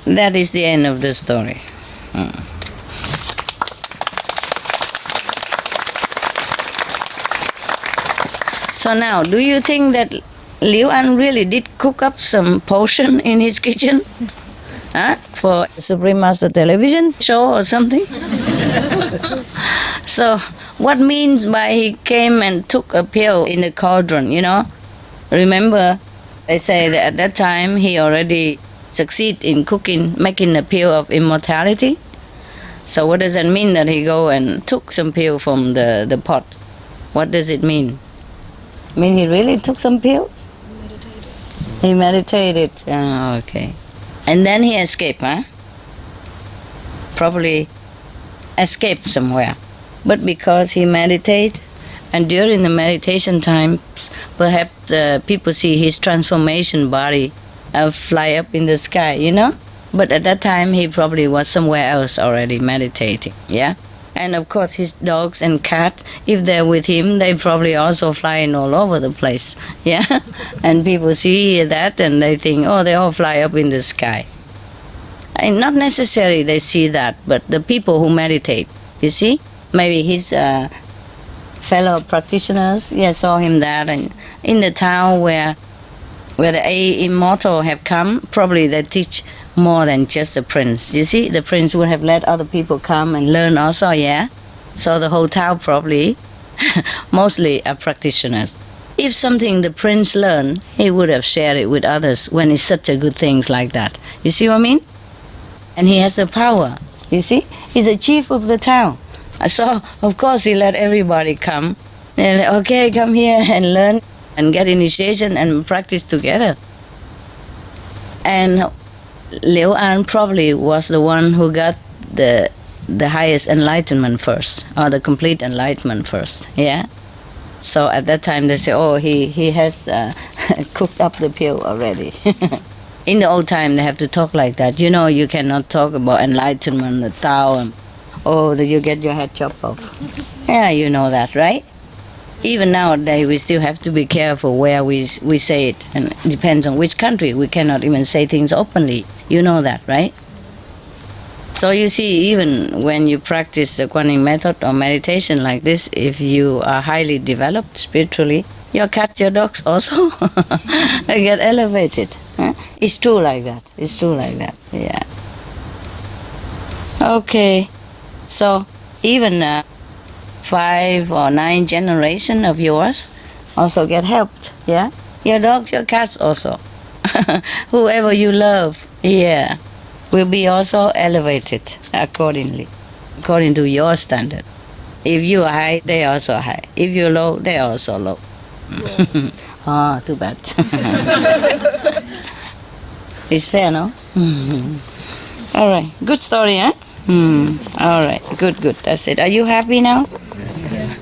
that is the end of the story. So now, do you think that Liu An really did cook up some potion in his kitchen? Huh? For Supreme Master television show or something? So, what means by he came and took a pill in the cauldron, you know? Remember, they say that at that time he already succeeded in cooking, making a pill of immortality. So what does that mean that he go and took some pill from the pot? What does it mean? Mean he really took some pill? He meditated. Oh, okay. And then he escaped, huh? Probably escaped somewhere. But because he meditated, and during the meditation times, perhaps people see his transformation body fly up in the sky, you know? But at that time, he probably was somewhere else already meditating, yeah? And of course, his dogs and cats, if they're with him, they probably also flying all over the place, yeah? And people see that and they think, oh, they all fly up in the sky. And not necessarily they see that, but the people who meditate, you see? Maybe his fellow practitioners, yeah, saw him that. And in the town where the immortal have come, probably they teach more than just the prince. You see, the prince would have let other people come and learn also, yeah? So the whole town probably, mostly are practitioners. If something the prince learned, he would have shared it with others when it's such a good things like that. You see what I mean? And he has the power, you see? He's a chief of the town. So, of course, he let everybody come. And, okay, come here and learn and get initiation and practice together. And Liu An probably was the one who got the highest enlightenment first, or the complete enlightenment first, yeah? So at that time they say, oh, he has cooked up the pill already. In the old time they have to talk like that. You know, you cannot talk about enlightenment, the Tao, and oh, that you get your head chopped off. Yeah, you know that, right? Even nowadays, we still have to be careful where we say it. And it depends on which country. We cannot even say things openly. You know that, right? So you see, even when you practice the Kuan Yin method or meditation like this, if you are highly developed spiritually, your cat, your dogs also get elevated. Huh? It's true like that. It's true like that, yeah. Okay, so even 5 or 9 generation of yours also get helped, yeah? Your dogs, your cats also. Whoever you love, yeah, will be also elevated accordingly, according to your standard. If you are high, they are also high. If you're low, they are also low. Oh, too bad. It's fair, no? All right, good story, huh? All right, good, that's it. Are you happy now? Yes.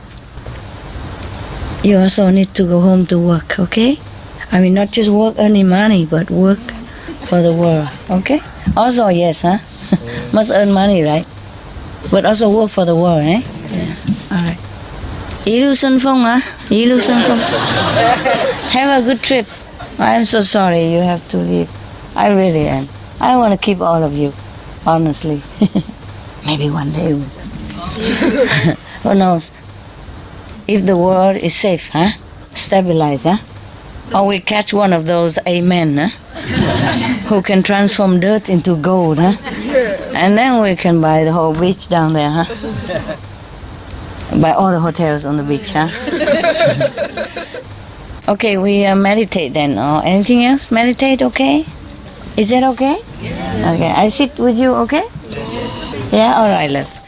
You also need to go home to work, okay? I mean, not just work earning money, but work for the world, okay? Also, yes, huh? Must earn money, right? But also work for the world, eh? Yeah. All right. Yilu Sun Feng, huh? Yilu Sun Feng. Have a good trip. I'm so sorry you have to leave. I really am. I want to keep all of you, honestly. Maybe one day. Who knows? If the world is safe, huh? Stabilized, huh? Or we catch one of those amen, huh? Who can transform dirt into gold, huh? And then we can buy the whole beach down there, huh? Buy all the hotels on the beach, huh? Okay, we meditate then, or anything else? Meditate, okay? Is that okay? Yeah. Okay, I sit with you, okay? Yeah, all right, love.